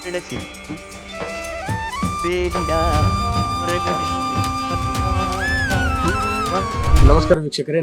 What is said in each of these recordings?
ಬೆಳೆಸಿ ಬೇಡ ಹೊರಗಡೆ. ನಮಸ್ಕಾರ ವೀಕ್ಷಕರೇ.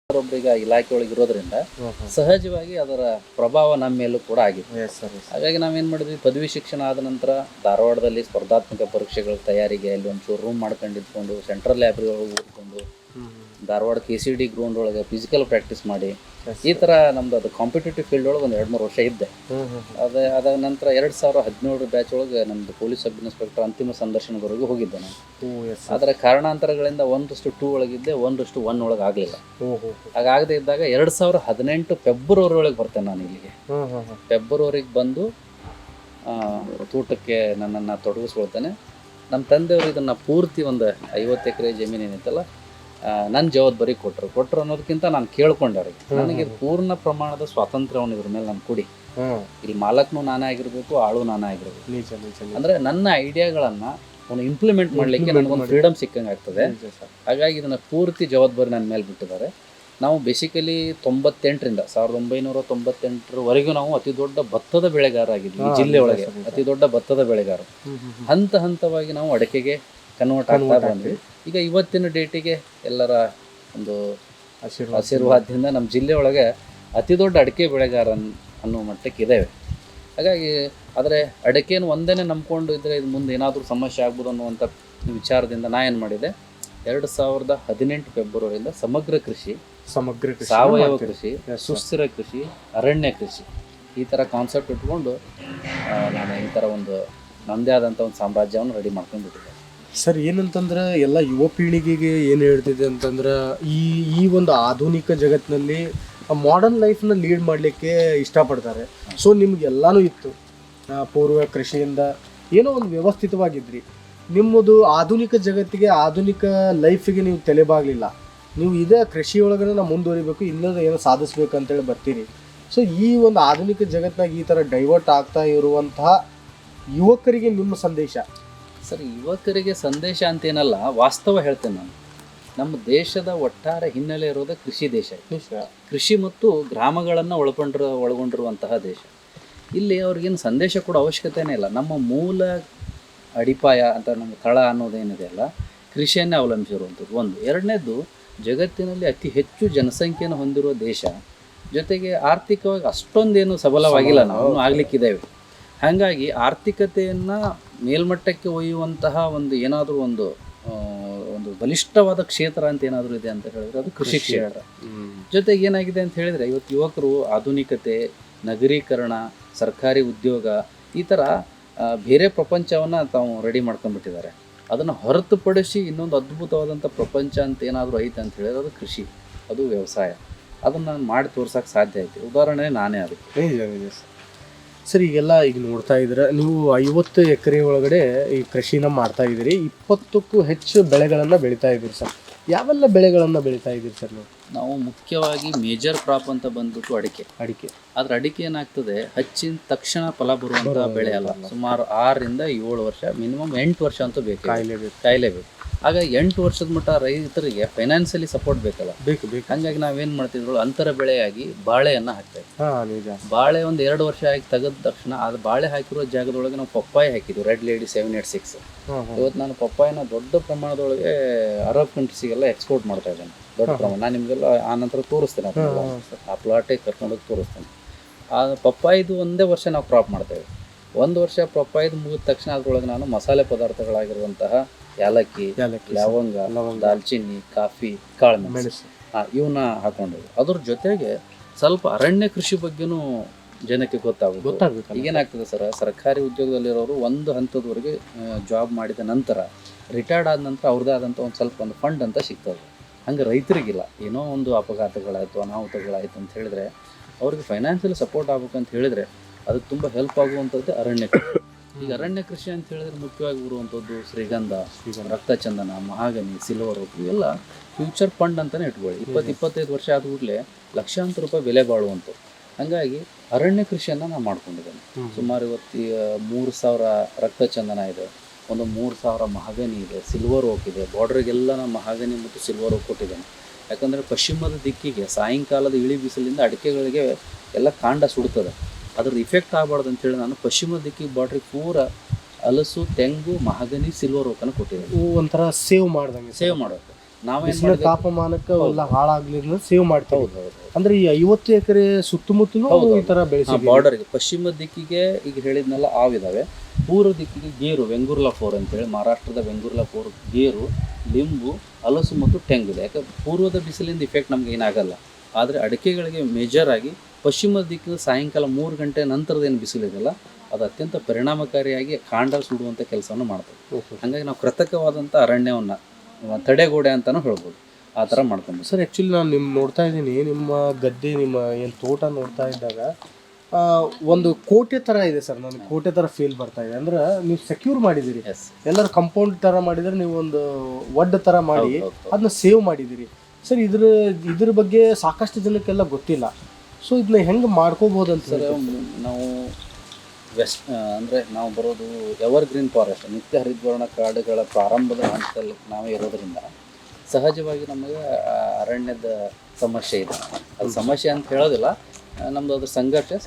ಒಬ್ಬರೀಗ ಇಲಾಖೆ ಒಳಗೆ ಇರೋದ್ರಿಂದ ಸಹಜವಾಗಿ ಅದರ ಪ್ರಭಾವ ನಮ್ಮ ಮೇಲೂ ಕೂಡ ಆಗಿದೆ. ಹಾಗಾಗಿ ನಾವೇನು ಮಾಡಿದ್ವಿ, ಪದವಿ ಶಿಕ್ಷಣ ಆದ ನಂತರ ಧಾರವಾಡದಲ್ಲಿ ಸ್ಪರ್ಧಾತ್ಮಕ ಪರೀಕ್ಷೆಗಳ ತಯಾರಿಗೆ ಅಲ್ಲಿ ಒಂಚೂರು ರೂಮ್ ಮಾಡ್ಕೊಂಡಿದ್ಕೊಂಡು ಸೆಂಟ್ರಲ್ ಲೈಬ್ರರಿ ಒಳಗೆ ಓದ್ಕೊಂಡು ಧಾರವಾಡ KCD ಗ್ರೌಂಡ್ ಒಳಗೆ ಫಿಸಿಕಲ್ ಪ್ರಾಕ್ಟೀಸ್ ಮಾಡಿ ಈ ಥರ ನಮ್ದು ಅದು ಕಾಂಪಿಟೇಟಿವ್ ಫೀಲ್ಡ್ ಒಳಗೆ ಒಂದು 2-3 ವರ್ಷ ಇದ್ದೆ. ಅದಾದ ನಂತರ 2017 ಬ್ಯಾಚ್ ಒಳಗೆ ನಮ್ಮದು ಪೊಲೀಸ್ ಸಬ್ ಇನ್ಸ್ಪೆಕ್ಟರ್ ಅಂತಿಮ ಸಂದರ್ಶನದವರೆಗೂ ಹೋಗಿದ್ದೆ ನಾನು. ಆದರೆ ಕಾರಣಾಂತರಗಳಿಂದ 1:2 ಒಳಗಿದ್ದೆ, 1:1 ಒಳಗೆ ಆಗಲಿಲ್ಲ. ಹಾಗಾಗದೇ ಇದ್ದಾಗ 2018 ಫೆಬ್ರವರಿ ಒಳಗೆ ಬರ್ತೇನೆ ನಾನು ಇಲ್ಲಿಗೆ. ಫೆಬ್ರವರಿಗೆ ಬಂದು ತೋಟಕ್ಕೆ ನನ್ನನ್ನು ತೊಡಗಿಸ್ಕೊಳ್ತೇನೆ. ನಮ್ಮ ತಂದೆಯವರು ಇದನ್ನು ಪೂರ್ತಿ ಒಂದು 50 ಎಕರೆ ಜಮೀನು ಏನಿತ್ತಲ್ಲ ನನ್ನ ಜವಾಬ್ದಾರಿ ಕೊಟ್ಟರು ಅನ್ನೋದಕ್ಕಿಂತ ನಾನು ಕೇಳ್ಕೊಂಡೆ ಅವ್ರಿಗೆ. ನನಗೆ ಪೂರ್ಣ ಪ್ರಮಾಣದ ಸ್ವಾತಂತ್ರ್ಯವನ್ನು ಇದ್ರ ಮೇಲೆ ನಾನು ಕೊಡಿ. ಇಲ್ಲಿ ಮಾಲಕ್ನು ನಾನೇ ಆಗಿರ್ಬೇಕು, ಆಳು ನಾನೇ ಆಗಿರ್ಬೇಕು. ಅಂದ್ರೆ ನನ್ನ ಐಡಿಯಾಗಳನ್ನ ಅವನು ಇಂಪ್ಲಿಮೆಂಟ್ ಮಾಡ್ಲಿಕ್ಕೆ ನನಗೊಂದು ಫ್ರೀಡಮ್ ಸಿಕ್ಕಂಗೆ ಆಗ್ತದೆ. ಹಾಗಾಗಿ ಇದನ್ನ ಪೂರ್ತಿ ಜವಾಬ್ದಾರಿ ನನ್ನ ಮೇಲೆ ಬಿಟ್ಟಿದ್ದಾರೆ. ನಾವು ಬೇಸಿಕಲಿ 1998 ನಾವು ಅತಿ ದೊಡ್ಡ ಭತ್ತದ ಬೆಳೆಗಾರ ಆಗಿದ್ವಿ. ಈ ಜಿಲ್ಲೆ ಒಳಗೆ ಅತಿ ದೊಡ್ಡ ಭತ್ತದ ಬೆಳೆಗಾರ. ಹಂತವಾಗಿ ನಾವು ಅಡಕೆಗೆ ಕನ್ವರ್ಟ್ ಆಗ್ತಾ ಬಂದ್ವಿ. ಈಗ ಇವತ್ತಿನ ಡೇಟಿಗೆ ಎಲ್ಲರ ಒಂದು ಆಶೀರ್ವಾದದಿಂದ ನಮ್ಮ ಜಿಲ್ಲೆ ಒಳಗೆ ಅತಿ ದೊಡ್ಡ ಅಡಿಕೆ ಬೆಳೆಗಾರ ಅನ್ನೋ ಮಟ್ಟಕ್ಕೆ ಇದ್ದೇವೆ. ಹಾಗಾಗಿ ಆದರೆ ಅಡಿಕೆಯನ್ನು ಒಂದೇ ನಂಬ್ಕೊಂಡು ಇದ್ದರೆ ಇದು ಮುಂದೆ ಏನಾದರೂ ಸಮಸ್ಯೆ ಆಗ್ಬೋದು ಅನ್ನುವಂಥ ವಿಚಾರದಿಂದ ನಾ ಏನು ಮಾಡಿದೆ, 2018 ಫೆಬ್ರವರಿಯಿಂದ ಸಮಗ್ರ ಕೃಷಿ, ಸಾವಯವ ಕೃಷಿ, ಸುಸ್ಥಿರ ಕೃಷಿ, ಅರಣ್ಯ ಕೃಷಿ ಈ ಥರ ಕಾನ್ಸೆಪ್ಟ್ ಇಟ್ಕೊಂಡು ನಾನು ಈ ಥರ ಒಂದು ನಮ್ಮದೇ ಆದಂಥ ಒಂದು ಸಾಮ್ರಾಜ್ಯವನ್ನು ರೆಡಿ ಮಾಡ್ಕೊಂಡ್ಬಿಟ್ಟಿದ್ದೆ. ಸರ್, ಏನಂತಂದ್ರೆ ಎಲ್ಲ ಯುವ ಪೀಳಿಗೆಗೆ ಏನು ಹೇಳ್ತಿದೆ ಅಂತಂದ್ರೆ ಈ ಒಂದು ಆಧುನಿಕ ಜಗತ್ತಿನಲ್ಲಿ ಮಾಡರ್ನ್ ಲೈಫ್ನ ಲೀಡ್ ಮಾಡಲಿಕ್ಕೆ ಇಷ್ಟಪಡ್ತಾರೆ. ಸೊ ನಿಮ್ಗೆಲ್ಲನೂ ಇತ್ತು, ಪೂರ್ವ ಕೃಷಿಯಿಂದ ಏನೋ ಒಂದು ವ್ಯವಸ್ಥಿತವಾಗಿದ್ರಿ. ನಿಮ್ಮದು ಆಧುನಿಕ ಜಗತ್ತಿಗೆ, ಆಧುನಿಕ ಲೈಫಿಗೆ ನೀವು ತಲೆಬಾಗಲಿಲ್ಲ. ನೀವು ಇದೇ ಕೃಷಿಯೊಳಗಡೆ ನಾವು ಮುಂದುವರಿಬೇಕು, ಇನ್ನೊಂದು ಏನೋ ಸಾಧಿಸ್ಬೇಕು ಅಂತೇಳಿ ಬರ್ತೀರಿ. ಸೊ ಈ ಒಂದು ಆಧುನಿಕ ಜಗತ್ತಿನಾಗ ಈ ಥರ ಡೈವರ್ಟ್ ಆಗ್ತಾ ಇರುವಂತಹ ಯುವಕರಿಗೆ ನಿಮ್ಮ ಸಂದೇಶ? ಸರ್, ಯುವಕರಿಗೆ ಸಂದೇಶ ಅಂತೇನಲ್ಲ, ವಾಸ್ತವ ಹೇಳ್ತೇನೆ ನಾನು. ನಮ್ಮ ದೇಶದ ಒಟ್ಟಾರೆ ಹಿನ್ನೆಲೆ ಇರೋದು ಕೃಷಿ ದೇಶ. ಕೃಷಿ ಮತ್ತು ಗ್ರಾಮಗಳನ್ನು ಒಳಗೊಂಡಿರುವಂತಹ ದೇಶ. ಇಲ್ಲಿ ಅವ್ರಿಗೇನು ಸಂದೇಶ ಕೊಡೋ ಅವಶ್ಯಕತೆನೇ ಇಲ್ಲ. ನಮ್ಮ ಮೂಲ ಅಡಿಪಾಯ ಅಂತ ನಮ್ಮ ತಳ ಅನ್ನೋದೇನಿದೆ ಅಲ್ಲ, ಕೃಷಿಯನ್ನೇ ಅವಲಂಬಿಸಿರುವಂಥದ್ದು ಒಂದು. ಎರಡನೇದು, ಜಗತ್ತಿನಲ್ಲಿ ಅತಿ ಹೆಚ್ಚು ಜನಸಂಖ್ಯೆಯನ್ನು ಹೊಂದಿರುವ ದೇಶ, ಜೊತೆಗೆ ಆರ್ಥಿಕವಾಗಿ ಅಷ್ಟೊಂದೇನು ಸಬಲವಾಗಿಲ್ಲ, ನಾವು ಆಗ್ಲಿಕ್ಕಿದ್ದೇವೆ. ಹಾಗಾಗಿ ಆರ್ಥಿಕತೆಯನ್ನು ಮೇಲ್ಮಟ್ಟಕ್ಕೆ ಒಯ್ಯುವಂತಹ ಒಂದು ಏನಾದರೂ ಒಂದು ಬಲಿಷ್ಠವಾದ ಕ್ಷೇತ್ರ ಅಂತ ಏನಾದರೂ ಇದೆ ಅಂತ ಹೇಳಿದ್ರೆ ಅದು ಕೃಷಿ ಕ್ಷೇತ್ರ. ಜೊತೆಗೆ ಏನಾಗಿದೆ ಅಂತ ಹೇಳಿದರೆ, ಇವತ್ತು ಯುವಕರು ಆಧುನಿಕತೆ, ನಗರೀಕರಣ, ಸರ್ಕಾರಿ ಉದ್ಯೋಗ, ಈ ಥರ ಬೇರೆ ಪ್ರಪಂಚವನ್ನು ತಾವು ರೆಡಿ ಮಾಡ್ಕೊಂಡ್ಬಿಟ್ಟಿದ್ದಾರೆ. ಅದನ್ನು ಹೊರತುಪಡಿಸಿ ಇನ್ನೊಂದು ಅದ್ಭುತವಾದಂಥ ಪ್ರಪಂಚ ಅಂತ ಏನಾದರೂ ಐತೆ ಅಂತ ಹೇಳಿದ್ರೆ ಅದು ಕೃಷಿ, ಅದು ವ್ಯವಸಾಯ. ಅದನ್ನು ನಾನು ಮಾಡಿ ತೋರ್ಸೋಕ್ಕೆ ಸಾಧ್ಯ ಐತೆ. ಉದಾಹರಣೆ ನಾನೇ ಅದಕ್ಕೆ. ಸರ್, ಈಗೆಲ್ಲ ಈಗ ನೋಡ್ತಾ ಇದ್ರೆ ನೀವು 50 ಎಕರೆ ಒಳಗಡೆ ಈ ಕೃಷಿನ ಮಾಡ್ತಾ ಇದ್ದೀರಿ, 20ಕ್ಕೂ ಹೆಚ್ಚು ಬೆಳೆಗಳನ್ನು ಬೆಳೀತಾ ಇದ್ದೀರಿ ಸರ್. ಯಾವೆಲ್ಲ ಬೆಳೆಗಳನ್ನು ಬೆಳೀತಾ ಇದ್ದೀರಿ ಸರ್ ನೀವು? ನಾವು ಮುಖ್ಯವಾಗಿ ಮೇಜರ್ ಕ್ರಾಪ್ ಅಂತ ಬಂದ್ಬಿಟ್ಟು ಅಡಿಕೆ. ಆದ್ರೆ ಅಡಿಕೆ ಏನಾಗ್ತದೆ, ಹಚ್ಚಿದ ತಕ್ಷಣ ಫಲ ಬರುವಂಥ ಬೆಳೆ ಅಲ್ಲ. ಸುಮಾರು 6 ರಿಂದ 7 ವರ್ಷ, ಮಿನಿಮಮ್ 8 ವರ್ಷ ಅಂತೂ ಬೇಕು, ಕಾಯಲೇಬೇಕು. ಆಗ 8 ವರ್ಷದ ಮಟ್ಟ ರೈತರಿಗೆ ಫೈನಾನ್ಸಿಯಲಿ ಸಪೋರ್ಟ್ ಬೇಕಲ್ಲ, ಬೇಕು. ಹಂಗಾಗಿ ನಾವೇನು ಮಾಡ್ತಿದ್ರು, ಅಂತರ ಬೆಳೆಯಾಗಿ ಬಾಳೆಯನ್ನು ಹಾಕ್ತೇವೆ. ಬಾಳೆ ಒಂದು 2 ವರ್ಷ ಆಗಿ ತೆಗೆದ ತಕ್ಷಣ ಅದು ಬಾಳೆ ಹಾಕಿರೋ ಜಾಗದೊಳಗೆ ನಾವು ಪಪ್ಪಾಯ ಹಾಕಿದ್ವಿ, ರೆಡ್ ಲೇಡಿ 786. ಇವತ್ತು ನಾನು ಪಪ್ಪಾಯನ ದೊಡ್ಡ ಪ್ರಮಾಣದೊಳಗೆ ಅರಬ್ ಕಂಟ್ರೀಸಿಗೆಲ್ಲ ಎಕ್ಸ್ಪೋರ್ಟ್ ಮಾಡ್ತಾ ಇದ್ದೇನೆ, ದೊಡ್ಡ ಪ್ರಮಾಣ. ನಾನು ನಿಮಗೆಲ್ಲ ಆ ನಂತರ ತೋರಿಸ್ತೇನೆ, ಆ ಪ್ಲಾಟಿಗೆ ಕರ್ಕೊಂಡೋಗಿ ತೋರಿಸ್ತೇನೆ. ಆ ಪಪ್ಪಾಯದು ಒಂದೇ ವರ್ಷ ನಾವು ಕ್ರಾಪ್ ಮಾಡ್ತೇವೆ. 1 ವರ್ಷ ಪಪ್ಪಾಯದು ಮುಗಿದ ತಕ್ಷಣ ಅದರೊಳಗೆ ನಾನು ಮಸಾಲೆ ಪದಾರ್ಥಗಳಾಗಿರುವಂತಹ ಯಾಲಕ್ಕಿ, ಲವಂಗ, ದಾಲ್ಚಿನ್ನಿ, ಕಾಫಿ, ಕಾಳುಮೆಣಸು ಇವನ್ನ ಹಾಕೊಂಡೇವೆ. ಅದ್ರ ಜೊತೆಗೆ ಸ್ವಲ್ಪ ಅರಣ್ಯ ಕೃಷಿ ಬಗ್ಗೆನೂ ಜನಕ್ಕೆ ಗೊತ್ತಾಗಬೇಕು. ಈಗೇನಾಗ್ತದೆ ಸರ್, ಸರ್ಕಾರಿ ಉದ್ಯೋಗದಲ್ಲಿರೋರು ಒಂದು ಹಂತದವರೆಗೆ ಜಾಬ್ ಮಾಡಿದ ನಂತರ, ರಿಟೈರ್ಡ್ ಆದ ನಂತರ ಅವ್ರದ್ದೇ ಆದಂಥ ಒಂದು ಫಂಡ್ ಅಂತ ಸಿಗ್ತದೆ. ಹಂಗೆ ರೈತರಿಗಿಲ್ಲ. ಏನೋ ಒಂದು ಅಪಘಾತಗಳಾಯಿತು, ಅನಾಹುತಗಳಾಯಿತು ಅಂತ ಹೇಳಿದ್ರೆ ಅವ್ರಿಗೆ ಫೈನಾನ್ಷಿಯಲಿ ಸಪೋರ್ಟ್ ಆಗ್ಬೇಕಂತ ಹೇಳಿದರೆ ಅದಕ್ಕೆ ತುಂಬ ಹೆಲ್ಪ್ ಆಗುವಂಥದ್ದು ಅರಣ್ಯ ಕೃಷಿ. ಈಗ ಅರಣ್ಯ ಕೃಷಿ ಅಂತ ಹೇಳಿದ್ರೆ ಮುಖ್ಯವಾಗಿ ಬರುವಂಥದ್ದು ಶ್ರೀಗಂಧ, ರಕ್ತಚಂದನ, ಮಹಾಗನಿ, ಸಿಲ್ವರ್, ಇವೆಲ್ಲ ಫ್ಯೂಚರ್ ಫಂಡ್ ಅಂತಲೇ ಇಟ್ಕೊಳ್ಳಿ. 20-25 ವರ್ಷ ಆದ ಕೂಡಲೇ ಲಕ್ಷಾಂತರ ರೂಪಾಯಿ ಬೆಲೆ ಬಾಳುವಂಥದ್ದು. ಹಾಗಾಗಿ ಅರಣ್ಯ ಕೃಷಿಯನ್ನು ನಾನು ಮಾಡ್ಕೊಂಡಿದ್ದೇನೆ. ಸುಮಾರು ಇವತ್ತು 3000 ರಕ್ತಚಂದನ ಇದೆ, ಒಂದು 3000 ಮಹಾಗನಿ ಇದೆ, ಸಿಲ್ವರ್ ಓಕ್ ಇದೆ. ಬಾರ್ಡ್ರಿಗೆಲ್ಲ ನಾನು ಮಹಾಗನಿ ಮತ್ತು ಸಿಲ್ವರ್ ಓಕ್ ಕೊಟ್ಟಿದ್ದೇನೆ. ಯಾಕಂದರೆ ಪಶ್ಚಿಮದ ದಿಕ್ಕಿಗೆ ಸಾಯಂಕಾಲದ ಇಳಿ ಬಿಸಿಲಿಂದ ಅಡಿಕೆಗಳಿಗೆ ಎಲ್ಲ ಕಾಂಡ ಸುಡ್ತದೆ, ಅದ್ರ ಇಫೆಕ್ಟ್ ಆಗಬಾರ್ದು ಅಂತೇಳಿ ನಾನು ಪಶ್ಚಿಮ ದಿಕ್ಕಿಗೆ ಬಾರ್ಡ್ರಿಗೆ ಪೂರ ಹಲಸು, ತೆಂಗು, ಮಹಾಗನಿ, ಸಿಲ್ವರ್ ಓಕನ್ನು ಕೊಟ್ಟಿದ್ದೇನೆ. ಒಂಥರ ಸೇವ್ ಮಾಡೋದು. ನಾವೇನು ತಾಪಮಾನಕ್ಕೆ ಎಲ್ಲ ಹಾಳಾಗ್ಲಿಲ್ಲ ಸೇವ್ ಮಾಡ್ತೀವಿ. ಅಂದ್ರೆ ಈ 50 ಎಕರೆ ಸುತ್ತಮುತ್ತಲೂ ಈ ತರ ಬೆಳೆಸಿ ಬಾರ್ಡರ್ಗೆ ಪಶ್ಚಿಮ ದಿಕ್ಕಿಗೆ ಈಗ ಹೇಳಿದ್ನೆಲ್ಲ ಆವಿದಾವೆ. ಪೂರ್ವ ದಿಕ್ಕಿಗೆ ಗೇರು, ವೆಂಗುರ್ಲಾ 4 ಅಂತೇಳಿ, ಮಹಾರಾಷ್ಟ್ರದ ವೆಂಗುರ್ಲಾ 4 ಗೇರು, ಲಿಂಬು, ಹಲಸು ಮತ್ತು ತೆಂಗಿದೆ. ಯಾಕೆ ಪೂರ್ವದ ಬಿಸಿಲಿಂದ ಇಫೆಕ್ಟ್ ನಮ್ಗೆ ಏನಾಗಲ್ಲ. ಆದರೆ ಅಡಿಕೆಗಳಿಗೆ ಮೇಜರ್ ಆಗಿ ಪಶ್ಚಿಮ ದಿಕ್ಕಿನ ಸಾಯಂಕಾಲ 3 ಗಂಟೆ ನಂತರದ ಏನು ಬಿಸಿಲಿದೆಯಲ್ಲ ಅದು ಅತ್ಯಂತ ಪರಿಣಾಮಕಾರಿಯಾಗಿ ಕಾಂಡ ಸುಡುವಂಥ ಕೆಲಸವನ್ನು ಮಾಡ್ತದೆ. ಹಾಗಾಗಿ ನಾವು ಕೃತಕವಾದಂಥ ಅರಣ್ಯವನ್ನು ತಡೆಗೋಡೆ ಅಂತಲೂ ಹೇಳ್ಬೋದು, ಆ ಥರ ಮಾಡ್ಕೊಂಡು. ಸರ್, ಆ್ಯಕ್ಚುಲಿ ನಾನು ನೋಡ್ತಾ ಇದ್ದೀನಿ, ನಿಮ್ಮ ಗದ್ದೆ, ನಿಮ್ಮ ಏನು ತೋಟ ನೋಡ್ತಾ ಇದ್ದಾಗ ಒಂದು ಕೋಟೆ ಥರ ಇದೆ ಸರ್. ನನಗೆ ಕೋಟೆ ಥರ ಫೀಲ್ ಬರ್ತಾ ಇದೆ. ಅಂದ್ರೆ ನೀವು ಸೆಕ್ಯೂರ್ ಮಾಡಿದ್ದೀರಿ, ಎಲ್ಲರೂ ಕಂಪೌಂಡ್ ಥರ ಮಾಡಿದರೆ, ನೀವು ಒಂದು ಒಡ್ಡ ಥರ ಮಾಡಿ ಅದನ್ನ ಸೇವ್ ಮಾಡಿದ್ದೀರಿ ಸರ್. ಇದ್ರ ಬಗ್ಗೆ ಸಾಕಷ್ಟು ಜನಕ್ಕೆಲ್ಲ ಗೊತ್ತಿಲ್ಲ. ಸೊ ಇದನ್ನ ಹೆಂಗೆ ಮಾಡ್ಕೋಬೋದು ಅಂತ ಸರ್, ನಾವು ಅಂದರೆ ನಾವು ಬರೋದು ಎವರ್ಗ್ರೀನ್ ಫಾರೆಸ್ಟ್, ನಿತ್ಯ ಹರಿದ್ವರ್ಣ ಕಾಡುಗಳ ಪ್ರಾರಂಭದ ಹಂತದಲ್ಲಿ ನಾವು ಇರೋದ್ರಿಂದ ಸಹಜವಾಗಿ ನಮಗೆ ಅರಣ್ಯದ ಸಮಸ್ಯೆ ಇದೆ. ಅದು ಸಮಸ್ಯೆ ಅಂತ ಹೇಳೋದಿಲ್ಲ, ನಮ್ಮದು ಅದ್ರ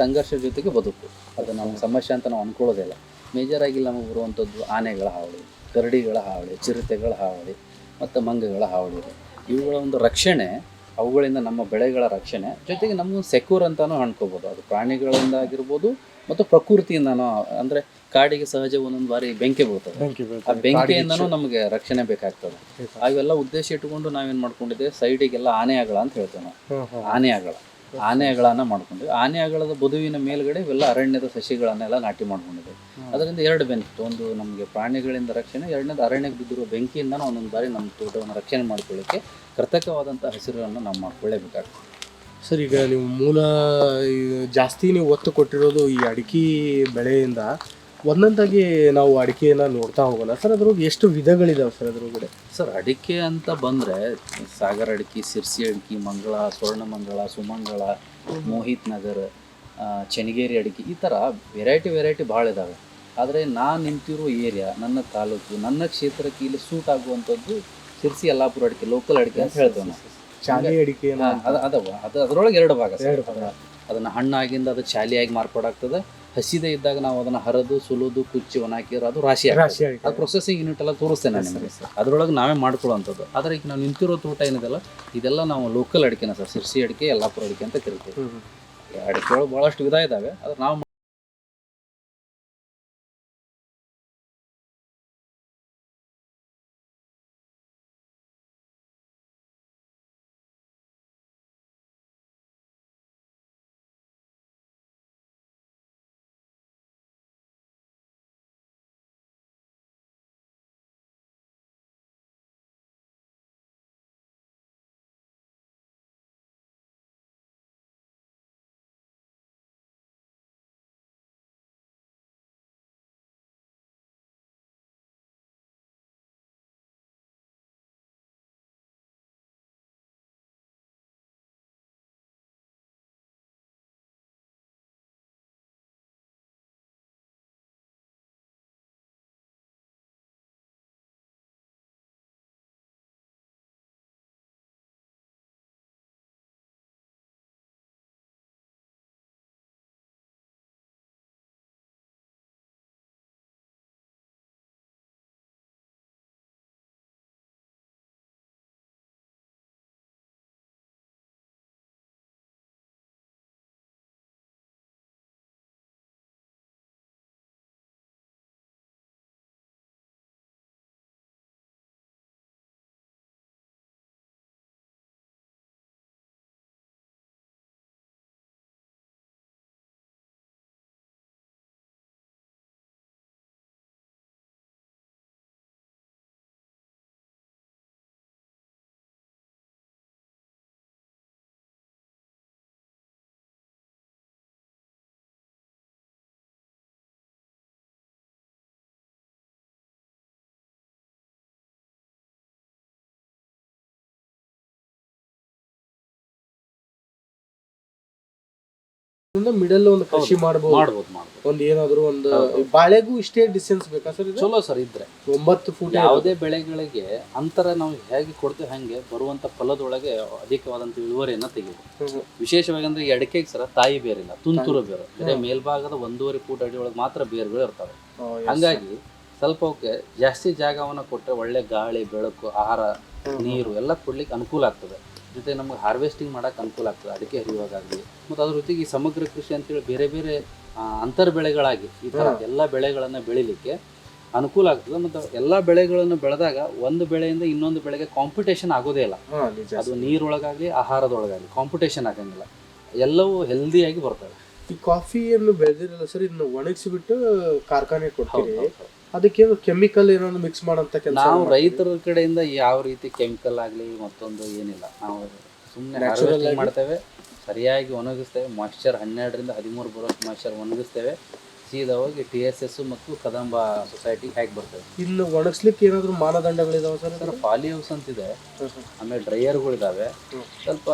ಸಂಘರ್ಷ ಜೊತೆಗೆ ಬದುಕು. ಅದು ನಮ್ಮ ಸಮಸ್ಯೆ ಅಂತ ನಾವು ಅಂದ್ಕೊಳ್ಳೋದಿಲ್ಲ. ಮೇಜರಾಗಿ ನಮಗೆ ಬರುವಂಥದ್ದು ಆನೆಗಳ ಹಾವಳಿ, ಕರಡಿಗಳ ಹಾವಳಿ, ಚಿರತೆಗಳ ಹಾವಳಿ ಮತ್ತು ಮಂಗಗಳ ಹಾವಳಿ. ಇವುಗಳ ಒಂದು ರಕ್ಷಣೆ, ಅವುಗಳಿಂದ ನಮ್ಮ ಬೆಳೆಗಳ ರಕ್ಷಣೆ ಜೊತೆಗೆ ನಮಗೂ ಸೆಕ್ಯೂರ್ ಅಂತಲೂ ಅನ್ಕೋಬೋದು. ಅದು ಪ್ರಾಣಿಗಳಿಂದ ಆಗಿರ್ಬೋದು ಮತ್ತು ಪ್ರಕೃತಿಯಿಂದನೂ. ಅಂದರೆ ಕಾಡಿಗೆ ಸಹಜ ಒಂದೊಂದು ಬಾರಿ ಬೆಂಕಿ ಬೀಳ್ತದೆ, ಆ ಬೆಂಕಿಯಿಂದನೂ ನಮಗೆ ರಕ್ಷಣೆ ಬೇಕಾಗ್ತದೆ. ಅವೆಲ್ಲ ಉದ್ದೇಶ ಇಟ್ಟುಕೊಂಡು ನಾವೇನು ಮಾಡ್ಕೊಂಡಿದ್ದೇವೆ, ಸೈಡಿಗೆಲ್ಲ ಆನೆಗಳ ಅಂತ ಹೇಳ್ತೇವೆ ನಾವು. ಆನೆಗಳನ್ನು ಮಾಡ್ಕೊಂಡಿದ್ವಿ. ಆನೆಗಳದ ಬದುವಿನ ಮೇಲ್ಗಡೆ ಇವೆಲ್ಲ ಅರಣ್ಯದ ಸಸಿಗಳನ್ನೆಲ್ಲ ನಾಟಿ ಮಾಡ್ಕೊಂಡಿದ್ದೇವೆ. ಅದರಿಂದ 2 ಬೆನಿಫಿಟ್: ಒಂದು ನಮಗೆ ಪ್ರಾಣಿಗಳಿಂದ ರಕ್ಷಣೆ, ಎರಡನೇದು ಅರಣ್ಯಕ್ಕೆ ಬಿದ್ದಿರುವ ಬೆಂಕಿಯಿಂದ ಒಂದೊಂದು ಬಾರಿ ನಮ್ಮ ತೋಟವನ್ನು ರಕ್ಷಣೆ ಮಾಡ್ಕೊಳ್ಳಿಕ್ಕೆ ಕೃತಕವಾದಂಥ ಹಸಿರನ್ನು ನಾವು ಮಾಡ್ಕೊಳ್ಳೇಬೇಕಾಗ್ತದೆ. ಸರ್, ಈಗ ನೀವು ಜಾಸ್ತಿ ಒತ್ತು ಕೊಟ್ಟಿರೋದು ಈ ಅಡಿಕೆ ಬೆಳೆಯಿಂದ. ಒಂದೊಂದಾಗಿ ನಾವು ಅಡಿಕೆಯನ್ನು ನೋಡ್ತಾ ಹೋಗೋಣ ಸರ್. ಅದ್ರಾಗ ಎಷ್ಟು ವಿಧಗಳಿದಾವೆ ಸರ್ ಅದ್ರೊಳಗಡೆ? ಸರ್, ಅಡಿಕೆ ಅಂತ ಬಂದರೆ ಸಾಗರ ಅಡಿಕೆ, ಸಿರ್ಸಿ ಅಡಿಕೆ, ಮಂಗಳ, ಸ್ವರ್ಣಮಂಗಳ, ಸುಮಂಗಳ, ಮೋಹಿತ್ ನಗರ್, ಚೆನ್ನಗೇರಿ ಅಡಿಕೆ, ಈ ಥರ ವೆರೈಟಿ ಭಾಳ ಇದ್ದಾವೆ. ಆದರೆ ನಾನು ನಿಂತಿರೋ ಏರಿಯಾ, ನನ್ನ ತಾಲೂಕು, ನನ್ನ ಕ್ಷೇತ್ರಕ್ಕೆ ಇಲ್ಲಿ ಸೂಟ್ ಆಗುವಂಥದ್ದು ಸಿರ್ಸಿ ಯಲ್ಲಾಪುರ ಅಡಿಕೆ, ಲೋಕಲ್ ಅಡಿಕೆ ಅಂತ ಹೇಳ್ತೇವೆ ನಾವು. ಚಾಲಿ ಅಡಿಕೆ ಅದರೊಳಗೆ 2 ಭಾಗ ಸರ್. ಅದನ್ನು ಹಣ್ಣಾಗಿಂದ ಅದು ಚಾಲಿಯಾಗಿ ಮಾರ್ಪಾಡಾಗ್ತದೆ, ಹಸಿದೇ ಇದ್ದಾಗ ನಾವು ಅದನ್ನು ಹರಿದು ಸುಲಿದು ಕುಚ್ಚಿ ಒಣ ಹಾಕಿದ್ರೆ ಅದು ರಾಶಿ ರಾಶಿ ಆಗ್ತದೆ. ಅದು ಪ್ರೊಸೆಸಿಂಗ್ ಯೂನಿಟ್ ಎಲ್ಲ ತೋರಿಸ್ತೇನೆ ನಾನು ನಿಮಗೆ. ಅದರೊಳಗೆ ನಾವೇ ಮಾಡ್ಕೊಳ್ಳೋವಂಥದ್ದು. ಆದರೆ ಈಗ ನಾವು ನಿಂತಿರೋ ತೋಟ ಏನಿದೆಲ್ಲ ಇದೆಲ್ಲ ನಾವು ಲೋಕಲ್ ಅಡಿಕೆನ ಸರ್, ಸಿರ್ಸಿ ಅಡಿಕೆ, ಯಲ್ಲಾಪುರ ಅಡಿಕೆ ಅಂತ ಕರಿತೀವಿ. ಅಡಿಕೆ ಒಳಗೆ ಭಾಳಷ್ಟು ವಿಧ ಇದ್ದಾವೆ. ಆದರೆ ನಾವು ಮಿಡಲ್ ಒಂದು ಕೃಷಿ ಮಾಡ್ಬೋದು. ಒಂದು ಏನಾದ್ರು ಒಂದು ಬಾಳೆಗೂ ಇಷ್ಟೇ ಡಿಸ್ಟೆನ್ಸ್ ಬೇಕಾ ಸರ್? ಚಲೋ ಸರ್ ಇದ್ರೆ 9 ಫೂಟ್. ಯಾವುದೇ ಬೆಳೆಗಳಿಗೆ ಅಂತರ ನಾವು ಹೇಗೆ ಕೊಡ್ತೀವಿ ಹಾಗೆ ಬರುವಂತ ಫಲದೊಳಗೆ ಅಧಿಕವಾದಂತ ಇಳುವರಿಯನ್ನ ತೆಗಿಬೇಕು. ವಿಶೇಷವಾಗಿ ಅಂದ್ರೆ ಈ ಅಡಿಕೆಗೆ ಸರ ತಾಯಿ ಬೇರಿಲ್ಲ, ತುಂತುರು ಬೇರು. ಬೇರೆ ಮೇಲ್ಭಾಗದ 1.5 ಫೂಟ್ ಅಡಿ ಒಳಗೆ ಮಾತ್ರ ಬೇರುಗಳು ಇರ್ತವೆ. ಹಂಗಾಗಿ ಸ್ವಲ್ಪ ಅವಕ್ಕೆ ಜಾಸ್ತಿ ಜಾಗವನ್ನು ಕೊಟ್ಟರೆ ಒಳ್ಳೆ ಗಾಳಿ, ಬೆಳಕು, ಆಹಾರ, ನೀರು ಎಲ್ಲ ಕೊಡ್ಲಿಕ್ಕೆ ಅನುಕೂಲ ಆಗ್ತದೆ. ಜೊತೆ ನಮಗೆ ಹಾರ್ವೆಸ್ಟಿಂಗ್ ಮಾಡೋಕೆ ಅನುಕೂಲ ಆಗ್ತದೆ ಅಡಿಕೆ ಹರಿಯುವಾಗಲಿ. ಮತ್ತು ಅದ್ರ ಜೊತೆಗೆ ಈ ಸಮಗ್ರ ಕೃಷಿ ಅಂತೇಳಿ ಬೇರೆ ಬೇರೆ ಅಂತರ್ ಬೆಳೆಗಳಾಗಿ ಈ ಥರ ಎಲ್ಲ ಬೆಳೆಗಳನ್ನು ಬೆಳಿಲಿಕ್ಕೆ ಅನುಕೂಲ ಆಗ್ತದೆ. ಮತ್ತು ಎಲ್ಲ ಬೆಳೆಗಳನ್ನು ಬೆಳೆದಾಗ ಒಂದು ಬೆಳೆಯಿಂದ ಇನ್ನೊಂದು ಬೆಳೆಗೆ ಕಾಂಪಿಟೇಷನ್ ಆಗೋದೇ ಇಲ್ಲ. ಅದು ನೀರೊಳಗಾಗಲಿ ಆಹಾರದೊಳಗಾಗಲಿ ಕಾಂಪಿಟೇಷನ್ ಆಗಂಗಿಲ್ಲ. ಎಲ್ಲವೂ ಹೆಲ್ದಿಯಾಗಿ ಬರ್ತವೆ. ಈ ಕಾಫಿಯನ್ನು ಬೆಳೆದಿರಲ್ಲ ಸರ್, ಇದನ್ನ ಒಣಗಿಸಿಬಿಟ್ಟು ಕಾರ್ಖಾನೆ ಕೊಡ್ತೀವಿ. ಅದಕ್ಕೇನು ಕೆಮಿಕಲ್ ಏನಾದ್ರು ಮಿಕ್ಸ್ ಮಾಡೋಂಥ ಕೆಲಸ? ನಾವು ರೈತರ ಕಡೆಯಿಂದ ಯಾವ ರೀತಿ ಕೆಮಿಕಲ್ ಆಗಲಿ ಮತ್ತೊಂದು ಏನಿಲ್ಲ. ನಾವು ಸುಮ್ಮನೆ ಹಾರ್ವೆಸ್ಟಿಂಗ್ ಮಾಡ್ತೇವೆ, ಸರಿಯಾಗಿ ಒಣಗಿಸ್ತೇವೆ. Moisture 12ರಿಂದ 13 ಬರೋಷ್ಟು moisture ಒಣಗಿಸ್ತೇವೆ. ಸೀದಾ ಹೋಗಿ TSS ಮತ್ತು ಕದಂಬ ಸೊಸೈಟಿಗೆ ಹಾಕಿ ಬರ್ತೇವೆ. ಇನ್ನು ಒಣಗಿಸ್ಲಿಕ್ಕೆ ಏನಾದರೂ ಮಾನದಂಡಗಳಿದಾವೆ ಸರ್? ಸರ್ ಪಾಲಿ ಹೌಸ್ ಅಂತಿದೆ, ಆಮೇಲೆ ಡ್ರೈಯರ್ಗಳಿದ್ದಾವೆ. ಸ್ವಲ್ಪ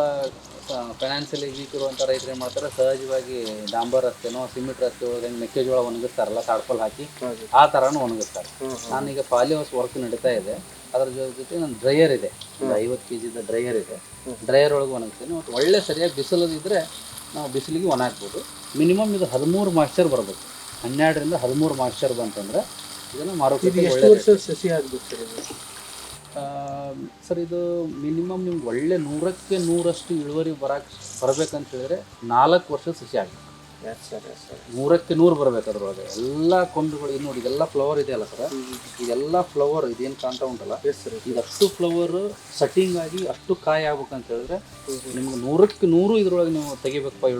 ಫೈನಾನ್ಷಿಯಲಿ ವೀಕ್ ಇರುವಂಥ ರೈತರು ಏನು ಮಾಡ್ತಾರೆ, ಸಹಜವಾಗಿ ಡಾಂಬರ್ ರಸ್ತೆನೋ ಸಿಮೆಂಟ್ ರಸ್ತೆ ಒಳಗೆ ಮೆಕ್ಕೆಜೋಳ ಒಣಗಿಸ್ತಾರಲ್ಲ ತಾಡ್ಪಲ್ ಹಾಕಿ, ಆ ಥರನೂ ಒಣಗಿಸ್ತಾರೆ. ನಾನೀಗ ಪಾಲಿ ಹೌಸ್ ವರ್ಕ್ ನಡೀತಾ ಇದೆ. ಅದ್ರ ಜೊತೆ ನನ್ನ ಡ್ರೈಯರ್ ಇದೆ, ಒಂದು 50 kg ಡ್ರೈಯರ್ ಇದೆ. ಡ್ರೈಯರ್ ಒಳಗೆ ಒಣಗಿಸ್ತೀನಿ. ಮತ್ತು ಒಳ್ಳೆ ಸರಿಯಾಗಿ ಬಿಸಿಲದಿದ್ದರೆ ನಾವು ಬಿಸಿಲಿಗೆ ಒಣ ಹಾಕ್ಬೋದು. ಮಿನಿಮಮ್ ಇದು 13 ಮಾಯ್ಶ್ಚರ್ ಬರಬೇಕು. 12ರಿಂದ 13 ಮಾಯ್ಶ್ಚರ್ ಬಂತಂದರೆ ಇದನ್ನು ಮಾರುಕಟ್ಟೆ ಸಸಿ ಆಗಬೇಕು ಸರ್. ಇದು ಮಿನಿಮಮ್ ನಿಮ್ಗೆ ಒಳ್ಳೆ 100ಕ್ಕೆ 100ರಷ್ಟು ಇಳುವರಿ ಬರಬೇಕಂತ ಹೇಳಿದ್ರೆ 4 ವರ್ಷದ ಸಸಿ ಆಗಬೇಕು. 100ಕ್ಕೆ 100 ಬರಬೇಕು. ಅದ್ರೊಳಗೆ ಎಲ್ಲ ಕೊಂಬೆಗಳು ಇದು ನೋಡಿ, ಇದೆಲ್ಲ ಫ್ಲವರ್ ಇದೆಯಲ್ಲ ಸರ್, ಇದೆಲ್ಲ ಫ್ಲವರ್ ಇದೇನು ಕಾಣ್ತಾ ಉಂಟಲ್ಲ, ಇದಷ್ಟು ಫ್ಲವರ್ ಸೆಟ್ಟಿಂಗ್ ಆಗಿ ಅಷ್ಟು ಕಾಯಿ ಆಗ್ಬೇಕಂತ ಹೇಳಿದ್ರೆ ನಿಮ್ಗೆ 100ಕ್ಕೆ 100 ಇದ್ರೊಳಗೆ ನೀವು ತೆಗಿಬೇಕಪ್ಪ.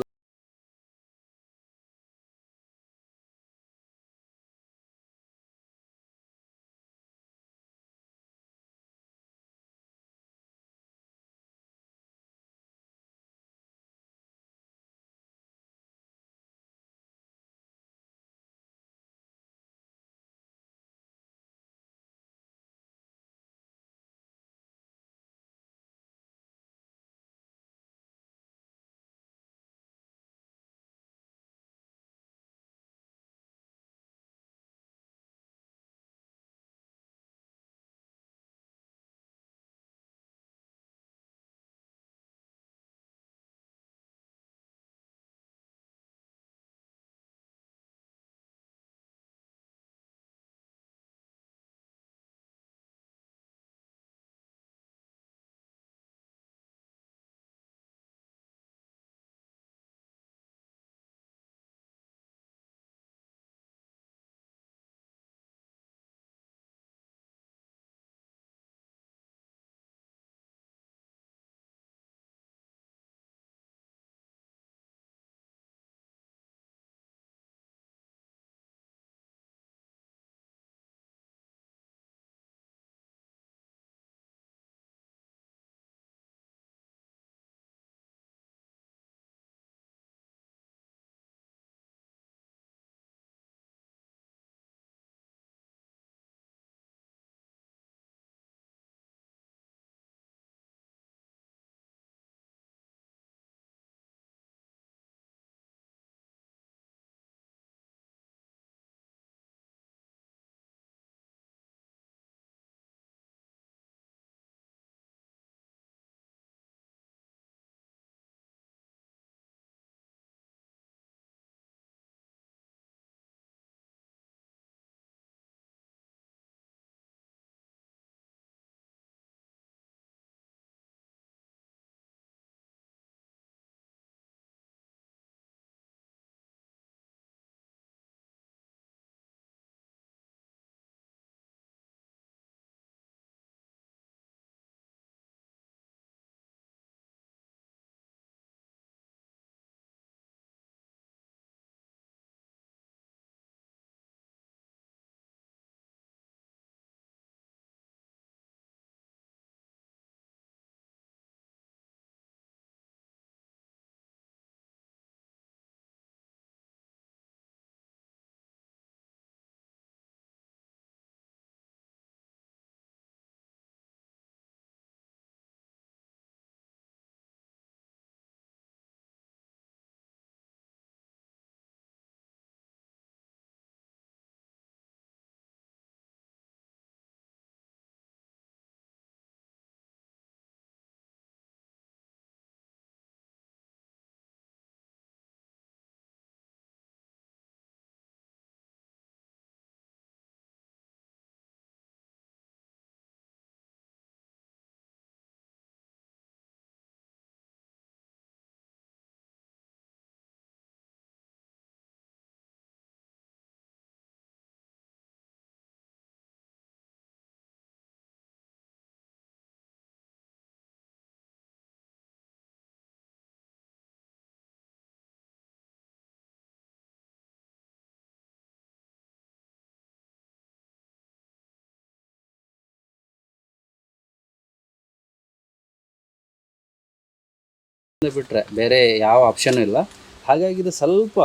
ಬಿಟ್ಟರೆ ಬೇರೆ ಯಾವ ಆಪ್ಷನ್ ಇಲ್ಲ. ಹಾಗಾಗಿ ಇದು ಸ್ವಲ್ಪ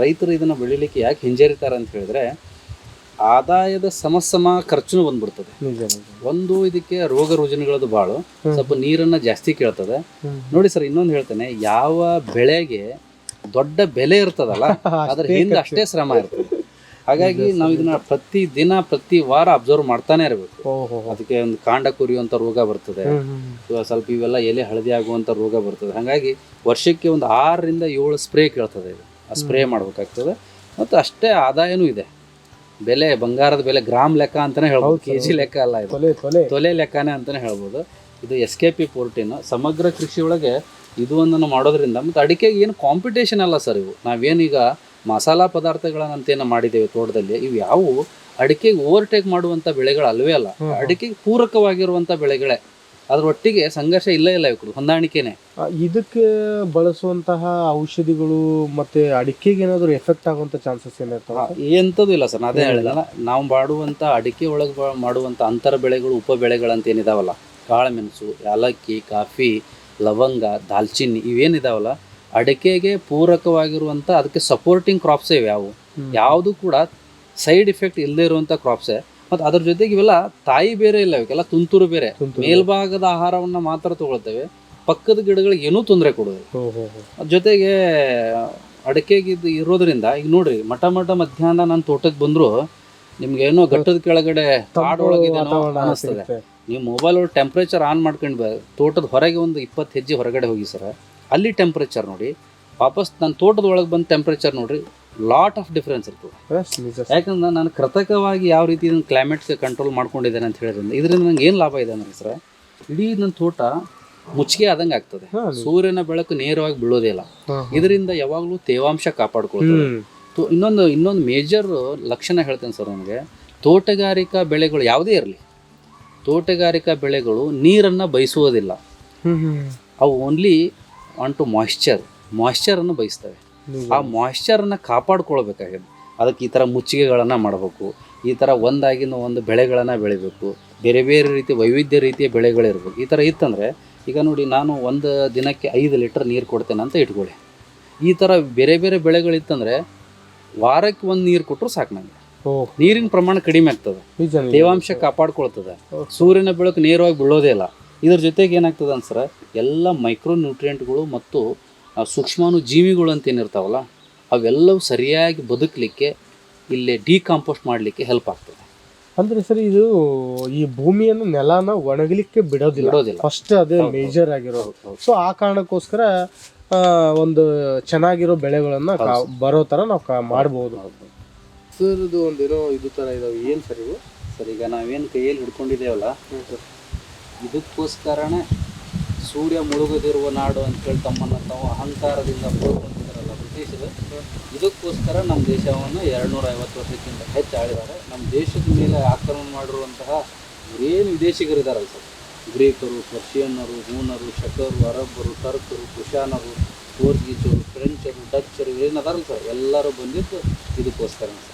ರೈತರು ಇದನ್ನು ಬೆಳಿಲಿಕ್ಕೆ ಯಾಕೆ ಹಿಂಜರಿತಾರೆ ಅಂತ ಹೇಳಿದ್ರೆ ಆದಾಯದ ಸಮ ಖರ್ಚು ಬಂದ್ಬಿಡ್ತದೆ. ಒಂದು ಇದಕ್ಕೆ ರೋಗ ರುಜಿನಗಳದ್ದು ಭಾಳ ಸ್ವಲ್ಪ ನೀರನ್ನು ಜಾಸ್ತಿ ಕೇಳ್ತದೆ. ನೋಡಿ ಸರ್, ಇನ್ನೊಂದು ಹೇಳ್ತೇನೆ, ಯಾವ ಬೆಳೆಗೆ ದೊಡ್ಡ ಬೆಲೆ ಇರ್ತದಲ್ಲ ಅದ್ರ ಹಿಂದೆ ಅಷ್ಟೇ ಶ್ರಮ ಇರ್ತದೆ. ಹಾಗಾಗಿ ನಾವು ಇದನ್ನ ಪ್ರತಿ ವಾರ ಅಬ್ಸರ್ವ್ ಮಾಡ್ತಾನೆ ಇರಬೇಕು. ಅದಕ್ಕೆ ಒಂದು ಕಾಂಡ ಕುರಿಯುವಂಥ ರೋಗ ಬರ್ತದೆ, ಸ್ವಲ್ಪ ಇವೆಲ್ಲ ಎಲೆ ಹಳದಿ ಆಗುವಂಥ ರೋಗ ಬರ್ತದೆ. ಹಾಗಾಗಿ ವರ್ಷಕ್ಕೆ ಒಂದು 6 ರಿಂದ 7 ಸ್ಪ್ರೇ ಕೇಳ್ತದೆ. ಇದು ಆ ಸ್ಪ್ರೇ ಮಾಡ್ಬೇಕಾಗ್ತದೆ. ಮತ್ತು ಅಷ್ಟೇ ಆದಾಯನೂ ಇದೆ. ಬೆಲೆ ಬಂಗಾರದ ಬೆಲೆ ಗ್ರಾಮ್ ಲೆಕ್ಕ ಅಂತಲೇ ಹೇಳ್ಬೋದು, ಕೆಜಿ ಲೆಕ್ಕ ಅಲ್ಲ, ಇದು ತೊಲೆ ಲೆಕ್ಕನೇ ಅಂತಲೇ ಹೇಳ್ಬೋದು. ಇದು SKP 14 ಸಮಗ್ರ ಕೃಷಿ ಒಳಗೆ ಇದು ಒಂದನ್ನು ಮಾಡೋದ್ರಿಂದ. ಮತ್ತು ಅಡಿಕೆಗೆ ಏನು ಕಾಂಪಿಟೇಷನ್ ಅಲ್ಲ ಸರ್. ಇವು ನಾವೇನೀಗ ಮಸಾಲಾ ಪದಾರ್ಥಗಳನ್ನಂತೇನು ಮಾಡಿದ್ದೇವೆ ತೋಟದಲ್ಲಿ, ಇವು ಯಾವುವು ಅಡಿಕೆಗೆ ಓವರ್ಟೇಕ್ ಮಾಡುವಂಥ ಬೆಳೆಗಳು ಅಲ್ವೇ ಅಲ್ಲ. ಅಡಿಕೆಗೆ ಪೂರಕವಾಗಿರುವಂಥ ಬೆಳೆಗಳೇ. ಅದರೊಟ್ಟಿಗೆ ಸಂಘರ್ಷ ಇಲ್ಲ ಇವ್ರು ಹೊಂದಾಣಿಕೆನೆ. ಇದಕ್ಕೆ ಬಳಸುವಂತಹ ಔಷಧಿಗಳು ಮತ್ತೆ ಅಡಿಕೆಗೆ ಏನಾದರೂ ಎಫೆಕ್ಟ್ ಆಗುವಂಥ ಚಾನ್ಸಸ್ ಏನಿರ್ತಾವೆ? ಎಂಥದ್ದು ಇಲ್ಲ ಸರ್. ಅದೇ ಹೇಳಿಲ್ಲ, ನಾವು ಮಾಡುವಂಥ ಅಡಿಕೆ ಒಳಗೆ ಮಾಡುವಂಥ ಅಂತರ ಬೆಳೆಗಳು, ಉಪ ಬೆಳೆಗಳಂತ ಏನಿದಾವಲ್ಲ, ಕಾಳುಮೆಣಸು, ಏಲಕ್ಕಿ, ಕಾಫಿ, ಲವಂಗ, ದಾಲ್ಚಿನ್ನಿ ಇವೇನಿದಾವಲ್ಲ, ಅಡಿಕೆಗೆ ಪೂರಕವಾಗಿರುವಂಥ ಅದಕ್ಕೆ ಸಪೋರ್ಟಿಂಗ್ ಕ್ರಾಪ್ಸೇ ಇವು. ಯಾವುದು ಕೂಡ ಸೈಡ್ ಇಫೆಕ್ಟ್ ಇಲ್ಲದೆ ಇರುವಂಥ ಕ್ರಾಪ್ಸೇ. ಮತ್ತು ಅದ್ರ ಜೊತೆಗೆ ಇವೆಲ್ಲ ತಾಯಿ ಬೇರೆ ಇಲ್ಲ, ಇವಕ್ಕೆಲ್ಲ ತುಂತುರು ಬೇರೆ. ಮೇಲ್ಭಾಗದ ಆಹಾರವನ್ನು ಮಾತ್ರ ತಗೊಳ್ತೇವೆ, ಪಕ್ಕದ ಗಿಡಗಳಿಗೆ ಏನೂ ತೊಂದರೆ ಕೊಡೋದಿಲ್ಲ. ಜೊತೆಗೆ ಅಡಿಕೆಗೆ ಇದು ಇರೋದ್ರಿಂದ ಈಗ ನೋಡ್ರಿ, ಮಠ ಮಧ್ಯಾಹ್ನ ನನ್ನ ತೋಟಕ್ಕೆ ಬಂದರೂ ನಿಮ್ಗೇನೋ ಘಟ್ಟದ ಕೆಳಗಡೆ ಕಾಡೊಳಗಿದೇನೋ ಅನ್ನಿಸ್ತದೆ. ನೀವು ಮೊಬೈಲ್ ಒಳಗೆ ಟೆಂಪ್ರೇಚರ್ ಆನ್ ಮಾಡ್ಕೊಂಡು ತೋಟದ ಹೊರಗೆ ಒಂದು 20 ಹೆಜ್ಜೆ ಹೊರಗಡೆ ಹೋಗಿ ಸರ್, ಅಲ್ಲಿ ಟೆಂಪ್ರೇಚರ್ ನೋಡಿ, ವಾಪಸ್ ನನ್ನ ತೋಟದ ಒಳಗೆ ಬಂದು ಟೆಂಪ್ರೇಚರ್ ನೋಡ್ರಿ, ಲಾಟ್ ಆಫ್ ಡಿಫ್ರೆನ್ಸ್ ಇರ್ತದೆ. ಯಾಕಂದ್ರೆ ನಾನು ಕೃತಕವಾಗಿ ಯಾವ ರೀತಿ ಕ್ಲೈಮೇಟ್ಗೆ ಕಂಟ್ರೋಲ್ ಮಾಡ್ಕೊಂಡಿದ್ದೇನೆ ಅಂತ ಹೇಳಿದ್ರಿಂದ ಇದರಿಂದ ನಂಗೆ ಏನು ಲಾಭ ಇದೆ ಅಂದ್ರೆ ಸರ್, ಇಡೀ ನನ್ನ ತೋಟ ಮುಚ್ಚಿಗೆ ಆದಂಗೆ ಆಗ್ತದೆ. ಸೂರ್ಯನ ಬೆಳಕು ನೇರವಾಗಿ ಬೀಳೋದೇ ಇಲ್ಲ. ಇದರಿಂದ ಯಾವಾಗಲೂ ತೇವಾಂಶ ಕಾಪಾಡ್ಕೊಳ್ತದೆ. ಇನ್ನೊಂದು ಮೇಜರ್ ಲಕ್ಷಣ ಹೇಳ್ತೇನೆ ಸರ್ ನನಗೆ, ತೋಟಗಾರಿಕಾ ಬೆಳೆಗಳು ಯಾವುದೇ ಇರಲಿ, ತೋಟಗಾರಿಕಾ ಬೆಳೆಗಳು ನೀರನ್ನು ಬಯಸುವುದಿಲ್ಲ. ಅವು ಓನ್ಲಿ ಆನ್ ಟು ಮಾಯ್ಶ್ಚರನ್ನು ಬಯಸ್ತವೆ. ಆ ಮಾಯ್ಶ್ಚರನ್ನು ಕಾಪಾಡ್ಕೊಳ್ಬೇಕಾಗಿದೆ. ಅದಕ್ಕೆ ಈ ಥರ ಮುಚ್ಚಿಗೆಗಳನ್ನು ಮಾಡಬೇಕು, ಈ ಥರ ಒಂದಾಗಿನ ಒಂದು ಬೆಳೆಗಳನ್ನು ಬೆಳಿಬೇಕು, ಬೇರೆ ಬೇರೆ ರೀತಿ ವೈವಿಧ್ಯ ರೀತಿಯ ಬೆಳೆಗಳಿರ್ಬೇಕು. ಈ ಥರ ಇತ್ತಂದರೆ, ಈಗ ನೋಡಿ, ನಾನು ಒಂದು ದಿನಕ್ಕೆ 5 ಲೀಟರ್ ನೀರು ಕೊಡ್ತೇನೆ ಅಂತ ಇಟ್ಕೊಳ್ಳಿ. ಈ ಥರ ಬೇರೆ ಬೇರೆ ಬೆಳೆಗಳಿತ್ತಂದರೆ ವಾರಕ್ಕೆ 1 ನೀರು ಕೊಟ್ಟರು ಸಾಕು. ನನಗೆ ನೀರಿನ ಪ್ರಮಾಣ ಕಡಿಮೆ ಆಗ್ತದೆ, ತೇವಾಂಶ ಕಾಪಾಡ್ಕೊಳ್ತದೆ, ಸೂರ್ಯನ ಬೆಳಕು ನೇರವಾಗಿ ಬೀಳೋದೇ ಇಲ್ಲ. ಇದ್ರ ಜೊತೆಗೆ ಏನಾಗ್ತದೆ ಅನ್ಸರ, ಎಲ್ಲ ಮೈಕ್ರೋ ನ್ಯೂಟ್ರಿಯೆಂಟ್ಗಳು ಮತ್ತು ಸೂಕ್ಷ್ಮಾಣು ಜೀವಿಗಳು ಅಂತ ಏನಿರ್ತಾವಲ್ಲ, ಅವೆಲ್ಲವೂ ಸರಿಯಾಗಿ ಬದುಕಲಿಕ್ಕೆ, ಇಲ್ಲಿ ಡಿಕಾಂಪೋಸ್ಟ್ ಮಾಡಲಿಕ್ಕೆ ಹೆಲ್ಪ್ ಆಗ್ತದೆ. ಅಂದರೆ ಸರ್, ಇದು ಈ ಭೂಮಿಯನ್ನು ನೆಲನ ಒಣಗಲಿಕ್ಕೆ ಬಿಡೋದಿಲ್ಲ. ಫಸ್ಟ್ ಅದೇ ಮೇಜರ್ ಆಗಿರೋದು. ಸೊ ಆ ಕಾರಣಕ್ಕೋಸ್ಕರ ಒಂದು ಚೆನ್ನಾಗಿರೋ ಬೆಳೆಗಳನ್ನು ಬರೋ ಥರ ನಾವು ಮಾಡ್ಬೋದು. ಸರ್, ಇದು ಒಂದೇನೋ ಇದು ಥರ ಇದಾವೆ, ಏನು ಸರ್ ಇವು? ಸರ್, ಈಗ ನಾವೇನು ಕೈಯಲ್ಲಿ ಹಿಡ್ಕೊಂಡಿದ್ದೇವಲ್ಲ, ಇದಕ್ಕೋಸ್ಕರನೇ ಸೂರ್ಯ ಮುಳುಗದಿರುವ ನಾಡು ಅಂತೇಳಿ ತಮ್ಮನ್ನು ತಾವು ಅಹಂಕಾರದಿಂದ ಹೋಗ್ಕೊಂಡಿದ್ದಾರಲ್ಲ ಬ್ರಿಟಿಷರು. ಇದಕ್ಕೋಸ್ಕರ ನಮ್ಮ ದೇಶವನ್ನು 250 ವರ್ಷಕ್ಕಿಂತ ಹೆಚ್ಚು ಆಳಿದ್ದಾರೆ. ನಮ್ಮ ದೇಶದ ಮೇಲೆ ಆಕ್ರಮಣ ಮಾಡಿರುವಂತಹ ಏನು ವಿದೇಶಿಗರಿದ್ದಾರಲ್ಲ ಸರ್, ಗ್ರೀಕರು, ಪರ್ಷಿಯನ್ನರು, ಹೂನರು, ಶಕರು, ಅರಬ್ಬರು, ಟರ್ಕರು, ಕುಶಾನರು, ಪೋರ್ಚುಗೀಸರು, ಫ್ರೆಂಚರು, ಡಚ್ಚರು ಏನದಾರಲ್ಲ ಸರ್, ಎಲ್ಲರೂ ಬಂದಿದ್ದು ಇದಕ್ಕೋಸ್ಕರ ಸರ್.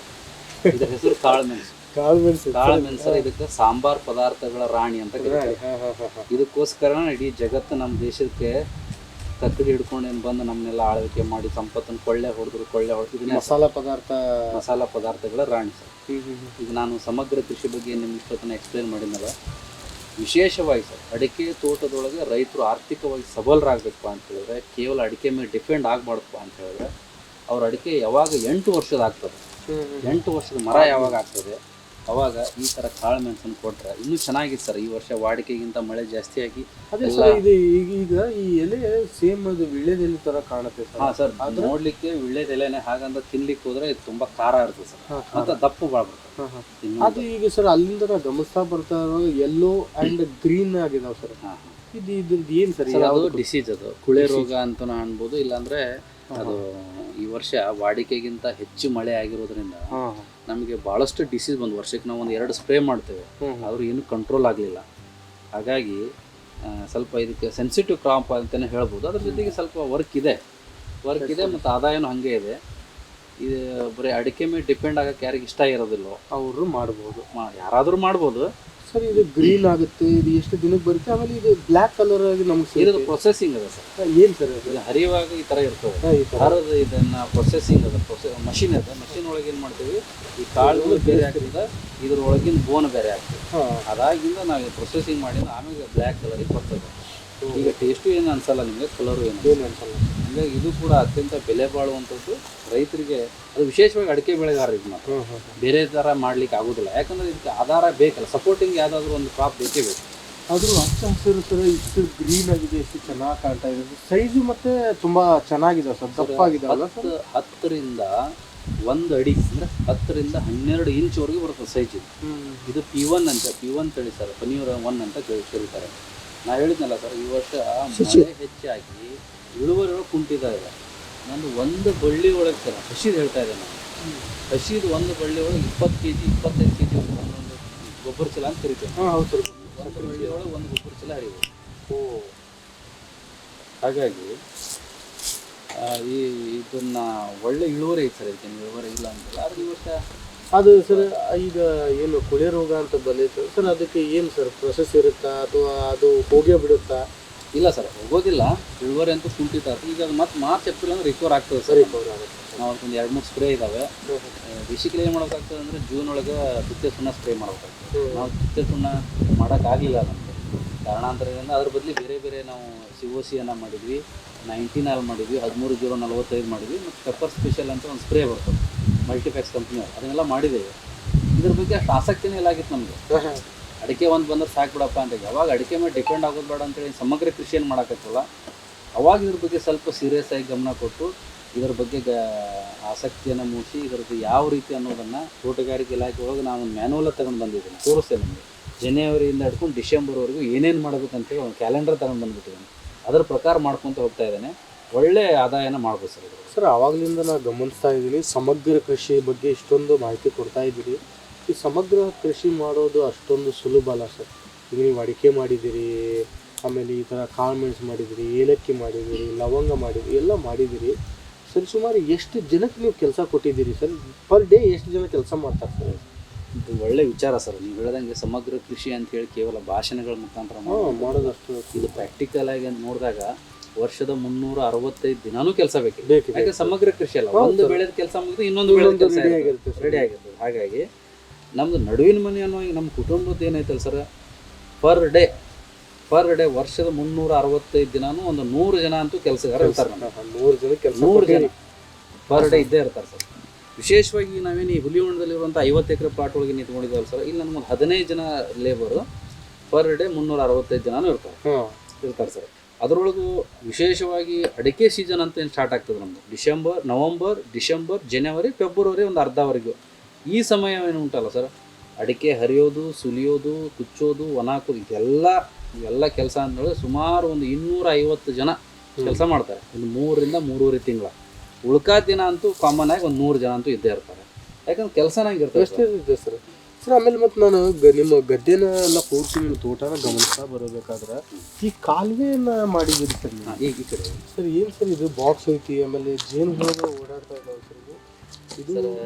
ಇದರ ಹೆಸರು ಕಾಳುಮೆಣಸು. ಕಾಳುಮೆಣಸು ಇದಕ್ಕೆ ಸಾಂಬಾರ್ ಪದಾರ್ಥಗಳ ರಾಣಿ ಅಂತ ಕರೀತಾರೆ. ಇದಕ್ಕೋಸ್ಕರ ಇಡೀ ಜಗತ್ತು ನಮ್ಮ ದೇಶಕ್ಕೆ ತಕ್ಕಡಿ ಹಿಡ್ಕೊಂಡೇನು ಬಂದು ನಮ್ಮನ್ನೆಲ್ಲ ಆಳ್ವಿಕೆ ಮಾಡಿ ಸಂಪತ್ತನ್ನು ಕೊಳ್ಳೆ ಹೊಡೆದು ಇದನ್ನ ಮಸಾಲ ಪದಾರ್ಥಗಳ ರಾಣಿ ಸರ್. ಈಗ ನಾನು ಸಮಗ್ರ ಕೃಷಿ ಬಗ್ಗೆ ನಿಮ್ಮ ಇಷ್ಟೊತ್ತನ ಎಕ್ಸ್ಪ್ಲೇನ್ ಮಾಡಿದ್ನಲ್ಲ, ವಿಶೇಷವಾಗಿ ಸರ್, ಅಡಿಕೆ ತೋಟದೊಳಗೆ ರೈತರು ಆರ್ಥಿಕವಾಗಿ ಸಬಲರಾಗಬೇಕಪ್ಪ ಅಂತ ಹೇಳಿದ್ರೆ, ಕೇವಲ ಅಡಿಕೆ ಮೇಲೆ ಡಿಪೆಂಡ್ ಆಗಬಾರ್ದಪ್ಪ ಅಂತ ಹೇಳಿದ್ರೆ, ಅವ್ರ ಅಡಿಕೆ ಯಾವಾಗ 8 ವರ್ಷದ ಆಗ್ತದೆ, 8 ವರ್ಷದ ಮರ ಯಾವಾಗ ಆಗ್ತದೆ, ಅವಾಗ ಈ ಥರ ಕಾಳುಮೆಣಸನ್ನು ಕೊಟ್ಟರೆ ಇನ್ನೂ ಚೆನ್ನಾಗಿತ್ತು ಸರ್. ಈ ವರ್ಷ ವಾಡಿಕೆಗಿಂತ ಮಳೆ ಜಾಸ್ತಿ ಆಗಿ ಅದೇ ಸರ್, ಇದು ಈಗ ಈ ಎಲೆ ಸೇಮ್ ಅದು ವಿಳ್ಯದೆಲೆ ಥರ ಕಾಣುತ್ತೆ ಸರ್. ಹಾಂ ಸರ್, ಅದು ನೋಡಲಿಕ್ಕೆ ವಿಳ್ಯದೆಲೆನೇ. ಹಾಗಂತ ತಿನ್ಲಿಕ್ಕೆ ಹೋದರೆ ಇದು ತುಂಬ ಖಾರ ಇರ್ತದೆ ಸರ್, ಮತ್ತು ದಪ್ಪು ಭಾಳ ಬರ್ತದೆ. ಅದು ಈಗ ಸರ್ ಅಲ್ಲಿಂದ ನಾವು ಗಮನಿಸ್ತಾ ಬರ್ತಾ ಇರುವಾಗ ಯೆಲ್ಲೋ ಆ್ಯಂಡ್ ಗ್ರೀನ್ ಆಗಿದಾವೆ ಸರ್. ಇದ್ರದ್ದು ಏನು ಸರ್? ಯಾವುದು ಡಿಸೀಸ್ ಅದು, ಕುಳೆ ರೋಗ ಅಂತಲೂ ಅನ್ಬೋದು. ಇಲ್ಲಾಂದರೆ ಅದು ಈ ವರ್ಷ ವಾಡಿಕೆಗಿಂತ ಹೆಚ್ಚು ಮಳೆ ಆಗಿರೋದ್ರಿಂದ ನಮಗೆ ಭಾಳಷ್ಟು ಡಿಸೀಸ್ ಬಂದು, ವರ್ಷಕ್ಕೆ ನಾವು 1-2 ಸ್ಪ್ರೇ ಮಾಡ್ತೇವೆ, ಆದರೂ ಏನೂ ಕಂಟ್ರೋಲ್ ಆಗಲಿಲ್ಲ. ಹಾಗಾಗಿ ಸ್ವಲ್ಪ ಇದಕ್ಕೆ ಸೆನ್ಸಿಟಿವ್ ಕ್ರಾಪ್ ಅಂತಲೇ ಹೇಳ್ಬೋದು. ಅದ್ರ ಜೊತೆಗೆ ಸ್ವಲ್ಪ ವರ್ಕ್ ಇದೆ ಮತ್ತು ಆದಾಯನೂ ಹಾಗೆ ಇದೆ. ಇದು ಬರೀ ಅಡಿಕೆ ಮೇಲೆ ಡಿಪೆಂಡ್ ಆಗೋಕ್ಕೆ ಯಾರಿಗೆ ಇಷ್ಟ ಇರೋದಿಲ್ಲೋ ಅವರು ಮಾಡ್ಬೋದು, ಯಾರಾದರೂ ಮಾಡ್ಬೋದು. ಸರ್ ಇದು ಗ್ರೀನ್ ಆಗುತ್ತೆ, ಇದು ಎಷ್ಟು ದಿನಕ್ಕೆ ಬರುತ್ತೆ, ಆಮೇಲೆ ಇದು ಬ್ಲ್ಯಾಕ್ ಕಲರ್ ಆಗಿ ನಮ್ಗೆ ಇರೋದು ಪ್ರೊಸೆಸಿಂಗ್ ಅದ ಸರ್. ಏನು ಸರ್ ಅದು? ಇದು ಹರಿಯುವಾಗ ಈ ಥರ ಇರ್ತದೆ. ಈ ಥರ ಹರಿದು ಇದನ್ನು ಪ್ರೊಸೆಸಿಂಗ್ ಅದ, ಮಷಿನ್ ಅದ. ಮಷಿನ್ ಒಳಗೆ ಏನು ಮಾಡ್ತೀವಿ, ಈ ಕಾಳುಗಳು ಬೇರೆ ಆಗ್ತದೆ, ಇದ್ರೊಳಗಿನ ಬೋನ್ ಬೇರೆ ಆಗ್ತದೆ. ಅದಾಗಿಂದ ನಾವು ಪ್ರೊಸೆಸಿಂಗ್ ಮಾಡಿದ ಆಮೇಲೆ ಬ್ಲ್ಯಾಕ್ ಕಲರಿಗೆ ಬರ್ತದೆ. ಈಗ ಟೇಸ್ಟು ಏನು ಅನ್ಸಲ್ಲ ನಿಮಗೆ, ಕಲರು ಏನು ಅನ್ಸಲ್ಲ. ಹಂಗಾಗಿ ಇದು ಕೂಡ ಅತ್ಯಂತ ಬೆಲೆ ಬಾಳುವಂಥದ್ದು ರೈತರಿಗೆ. ಅದು ವಿಶೇಷವಾಗಿ ಅಡಿಕೆ ಬೆಳೆಗಾರರಿಗೆ ಮಾತ್ರ, ಬೇರೆ ಥರ ಮಾಡ್ಲಿಕ್ಕೆ ಆಗೋದಿಲ್ಲ. ಯಾಕಂದರೆ ಇದಕ್ಕೆ ಆಧಾರ ಬೇಕಲ್ಲ, ಸಪೋರ್ಟಿಂಗ್ ಯಾವುದಾದ್ರೂ ಒಂದು ಕ್ರಾಪ್ ಬೇಕೇ ಬೇಕು. ಆದರೂ ಹಚ್ಚ ಹಸಿರು ಸರ್, ಇಷ್ಟು ಗ್ರೀನ್ ಆಗಿದೆ, ಎಷ್ಟು ಚೆನ್ನಾಗಿ ಕಾಣ್ತಾ ಇದೆ. ಸೈಜು ಮತ್ತೆ ತುಂಬಾ ಚೆನ್ನಾಗಿದೆ ಸರ್, ದಪ್ಪಾಗಿದೆ. 10ರಿಂದ 1 ಅಡಿ ಅಂದರೆ 10ರಿಂದ 12 ಇಂಚ್ವರೆಗೂ ಬರುತ್ತೆ ಸೈಜ್ ಇದು. ಇದು P1 ಅಂತ, P1 ತಳಿ ಸರ್, ಪನೀರ್ 1 ಅಂತ ಕರೀತಾರೆ. ನಾ ಹೇಳಿದ್ನಲ್ಲ ಸರ್, ಈ ವರ್ಷ ಮಳೆ ಹೆಚ್ಚಾಗಿ ಇಳುವರಿಗಳು ಕುಂಠಿತ ಇದೆ. ನಂದು ಒಂದು ಬಳ್ಳಿ ಒಳಗೆ ಸರ್, ಹಸಿದು ಹೇಳ್ತಾ ಇದ್ದೆ ನಾನು, ಹಸಿದು ಒಂದು ಬಳ್ಳಿ ಒಳಗೆ 20 kg 25 kg ಒಂದೊಂದು ಗೊಬ್ಬರ ಚೀಲ ಅಂತ ಕರಿತೇವೆ. ಹೌದು ಸರ್, ಒಂದು ಬಳ್ಳಿ ಒಳಗೆ ಒಂದು ಗೊಬ್ಬರ ಚೀಲ ಹರಿವು. ಹಾಗಾಗಿ ಇದನ್ನ ಒಳ್ಳೆ ಇಳುವರಿ ಐತೆ ಸರ್. ಇದಕ್ಕೆ ಇಳುವರಿ ಇಲ್ಲ ಅಂತಲ್ಲ, ಆದ್ರೆ ಈ ವರ್ಷ ಅದು ಸರ್ ಈಗ ಏನು ಕೊಳೆ ರೋಗ ಅಂತ ಬಂದೈತೆ ಸರ್, ಅದಕ್ಕೆ ಏನು ಸರ್ ಪ್ರೊಸೆಸ್ ಇರುತ್ತಾ ಅಥವಾ ಅದು ಹೋಗೇ ಬಿಡುತ್ತಾ? ಇಲ್ಲ ಸರ್, ಹೋಗೋದಿಲ್ಲ. ಇಳುವರಿ ಅಂತೂ ಕುಂಠಿತ ಆಗ್ತದೆ. ಈಗ ಅದು ಮತ್ತೆ ಮಾರ್ಚ್ ಏಪ್ರಿಲ್ ಅಂದ್ರೆ ರಿಕವರ್ ಆಗ್ತದೆ ಸರ್. ರಿಕವರ್ ಆಗುತ್ತೆ. ನಾವು ಒಂದು 2-3 ಸ್ಪ್ರೇ ಇದ್ದಾವೆ. ಬೇಸಿಕಲಿ ಏನು ಮಾಡೋಕ್ಕಾಗ್ತದೆ ಅಂದರೆ ಜೂನ್ ಒಳಗೆ ತುತ್ತೆ ಸುಣ್ಣ ಸ್ಪ್ರೇ ಮಾಡೋಕ್ಕಾಗ್ತದೆ. ನಾವು ತುತ್ತೆ ಸುಣ್ಣ ಮಾಡೋಕ್ಕಾಗಲಿಲ್ಲ ನಮಗೆ ಕಾರಣಾಂತರದಿಂದ. ಅದ್ರ ಬದಲು ಬೇರೆ ಬೇರೆ ನಾವು COC ಮಾಡಿದ್ವಿ, 19 ಮಾಡಿದ್ವಿ, 13-0-45 ಮಾಡಿದ್ವಿ, ಮತ್ತು ಪೆಪ್ಪರ್ ಸ್ಪೆಷಲ್ ಅಂತ ಒಂದು ಸ್ಪ್ರೇ ಬರ್ತದೆ ಮಲ್ಟಿಪ್ಯಾಕ್ಸ್ ಕಂಪ್ನಿ, ಅದನ್ನೆಲ್ಲ ಮಾಡಿದ್ದೇವೆ. ಇದ್ರ ಬಗ್ಗೆ ಅಷ್ಟು ಆಸಕ್ತಿನೇ ಇಲ್ಲ ಆಗಿತ್ತು ನಮಗೆ. ಅಡಿಕೆ ಒಂದು ಬಂದ್ರೆ ಸಾಕು ಬಿಡಪ್ಪ ಅಂತ. ಯಾವಾಗ ಅಡಿಕೆ ಮೇಲೆ ಡಿಪೆಂಡ್ ಆಗೋದು ಬೇಡ ಅಂತೇಳಿ ಸಮಗ್ರ ಕೃಷಿಯನ್ನು ಮಾಡೋಕ್ಕಲ್ಲ, ಅವಾಗ ಇದ್ರ ಬಗ್ಗೆ ಸ್ವಲ್ಪ ಸೀರಿಯಸ್ ಆಗಿ ಗಮನ ಕೊಟ್ಟು ಇದರ ಬಗ್ಗೆ ಆಸಕ್ತಿಯನ್ನು ಮೂಡಿಸಿ ಇದರದ್ದು ಯಾವ ರೀತಿ ಅನ್ನೋದನ್ನು ತೋಟಗಾರಿಕೆ ಇಲಾಖೆ ಒಳಗೆ ನಾವು ಒಂದು ಮ್ಯಾನುವಲ್ ತಗೊಂಡು ಬಂದಿದ್ದೀನಿ, ತೋರಿಸ್ತೇನೆ ನಿಮಗೆ. ಜನವರಿಯಿಂದ ಹಿಡ್ಕೊಂಡು ಡಿಸೆಂಬರ್ವರೆಗೂ ಏನೇನು ಮಾಡಬೇಕಂತೇಳಿ ಒಂದು ಕ್ಯಾಲೆಂಡರ್ ತಗೊಂಡು ಬಂದುಬಿಟ್ಟಿದ್ದೀನಿ. ಅದರ ಪ್ರಕಾರ ಮಾಡ್ಕೊತ ಹೋಗ್ತಾ ಇದ್ದೇನೆ. ಒಳ್ಳೆ ಆದಾಯನ ಮಾಡ್ಬೋದು ಸರ್. ಸರ್ ಆವಾಗಲಿಂದ ನಾನು ಗಮನಿಸ್ತಾ ಇದ್ದೀನಿ, ಸಮಗ್ರ ಕೃಷಿ ಬಗ್ಗೆ ಇಷ್ಟೊಂದು ಮಾಹಿತಿ ಕೊಡ್ತಾ ಇದ್ದೀರಿ. ಈ ಸಮಗ್ರ ಕೃಷಿ ಮಾಡೋದು ಅಷ್ಟೊಂದು ಸುಲಭ ಅಲ್ಲ ಸರ್. ಈಗ ನೀವು ಅಡಿಕೆ ಮಾಡಿದ್ದೀರಿ, ಆಮೇಲೆ ಈ ಥರ ಕಾಳು ಮೆಣಸು ಮಾಡಿದ್ದೀರಿ, ಏಲಕ್ಕಿ ಮಾಡಿದ್ದೀರಿ, ಲವಂಗ ಮಾಡಿದ್ದೀರಿ, ಎಲ್ಲ ಮಾಡಿದ್ದೀರಿ ಸರ್. ಸುಮಾರು ಎಷ್ಟು ಜನಕ್ಕೆ ನೀವು ಕೆಲಸ ಕೊಟ್ಟಿದ್ದೀರಿ ಸರ್? ಪರ್ ಡೇ ಎಷ್ಟು ಜನ ಕೆಲಸ ಮಾಡ್ತಾರೆ ಸರ್? ಇದು ಒಳ್ಳೆ ವಿಚಾರ ಸರ್. ನೀವು ಹೇಳ್ದಂಗೆ ಸಮಗ್ರ ಕೃಷಿ ಅಂತ ಹೇಳಿ ಕೇವಲ ಭಾಷಣಗಳ ಮುಖಾಂತರ ಮಾಡೋದಷ್ಟು, ಇದು ಪ್ರಾಕ್ಟಿಕಲ್ ಆಗಿ ಅಂತ ನೋಡಿದಾಗ ವರ್ಷದ 365 ದಿನಾನೂ ಕೆಲಸ ಬೇಕು. ಯಾಕೆ ಸಮಗ್ರ ಕೃಷಿ ಅಲ್ಲ, ಒಂದು ಬೆಳೆದ ಕೆಲಸ ಮುಗಿದು ಇನ್ನೊಂದು ಬೆಳೆದ ಕೆಲಸ ರೆಡಿ ಆಗಿರ್ತದೆ. ಹಾಗಾಗಿ ನಮ್ದು ನಡುವಿನ ಮನೆ ಅನ್ನೋ ಈಗ ನಮ್ಮ ಕುಟುಂಬದ ಏನೈತಲ್ಲ ಸರ್, ಪರ್ ಡೇ ವರ್ಷದ 365 ದಿನಾನು ಒಂದು 100 ಜನ ಅಂತೂ ಕೆಲಸಗಾರ ಇರ್ತಾರೆ. 100 ಜನ ಪರ್ ಡೇ ಇದ್ದೇ ಇರ್ತಾರೆ ಸರ್. ವಿಶೇಷವಾಗಿ ನಾವೇನು ಈ ಹುಲಿಹೊಂಡದಲ್ಲಿರುವಂಥ 50 ಎಕರೆ ಪ್ಲಾಟ್ ಒಳಗೆ ನಿಂತ್ಕೊಂಡಿದ್ದೇವಲ್ಲ ಸರ್, ಇಲ್ಲಿ ನಮ್ಗೆ 15 ಜನ ಲೇಬರು ಪರ್ ಡೇ 365 ಜನನೂ ಇರ್ತಾರೆ ಸರ್. ಅದರೊಳಗೂ ವಿಶೇಷವಾಗಿ ಅಡಿಕೆ ಸೀಸನ್ ಅಂತ ಏನು ಸ್ಟಾರ್ಟ್ ಆಗ್ತದೆ ನಮ್ಮದು ನವಂಬರ್, ಡಿಸೆಂಬರ್, ಜನವರಿ, ಫೆಬ್ರವರಿ ಒಂದು ಅರ್ಧವರೆಗೂ. ಈ ಸಮಯ ಏನು ಉಂಟಲ್ಲ ಸರ್, ಅಡಿಕೆ ಹರಿಯೋದು, ಸುಲಿಯೋದು, ಕುಚ್ಚೋದು, ಒಣ ಹಾಕೋದು, ಇವೆಲ್ಲ ಕೆಲಸ ಅಂತೇಳಿ ಸುಮಾರು ಒಂದು 250 ಜನ ಕೆಲಸ ಮಾಡ್ತಾರೆ. ಒಂದು 3ರಿಂದ 3.5 ತಿಂಗಳ. ಉಳ್ಕಾದ ದಿನ ಅಂತೂ ಕಾಮನ್ ಆಗಿ ಒಂದು 100 ಜನ ಅಂತೂ ಇದ್ದೇ ಇರ್ತಾರೆ. ಯಾಕಂದ್ರೆ ಕೆಲಸ ನಂಗೆ ಇರ್ತದೆ ಸರ್. ಸರ್ ಆಮೇಲೆ ಮತ್ತು ನಾನು ನಿಮ್ಮ ಗದ್ದೆನ ಎಲ್ಲ ಪೂರ್ತಿ ನಿಮ್ಮ ತೋಟನ ಗಮನಿಸ್ತಾ ಬರಬೇಕಾದ್ರೆ ಈ ಕಾಲುವೆನ ಮಾಡಿದ್ದೀರಿ ಸರ್ ನೀವು? ಈಗ ಈ ಕಡೆ ಸರ್ ಏನು ಸರ್ ಇದು ಬಾಕ್ಸ್ ಐತಿ, ಆಮೇಲೆ ಜೇನು ಹುಳುಗಳು ಓಡಾಡ್ತಾ ಇದ್ದಾವೆ ಸರ್. ಇದು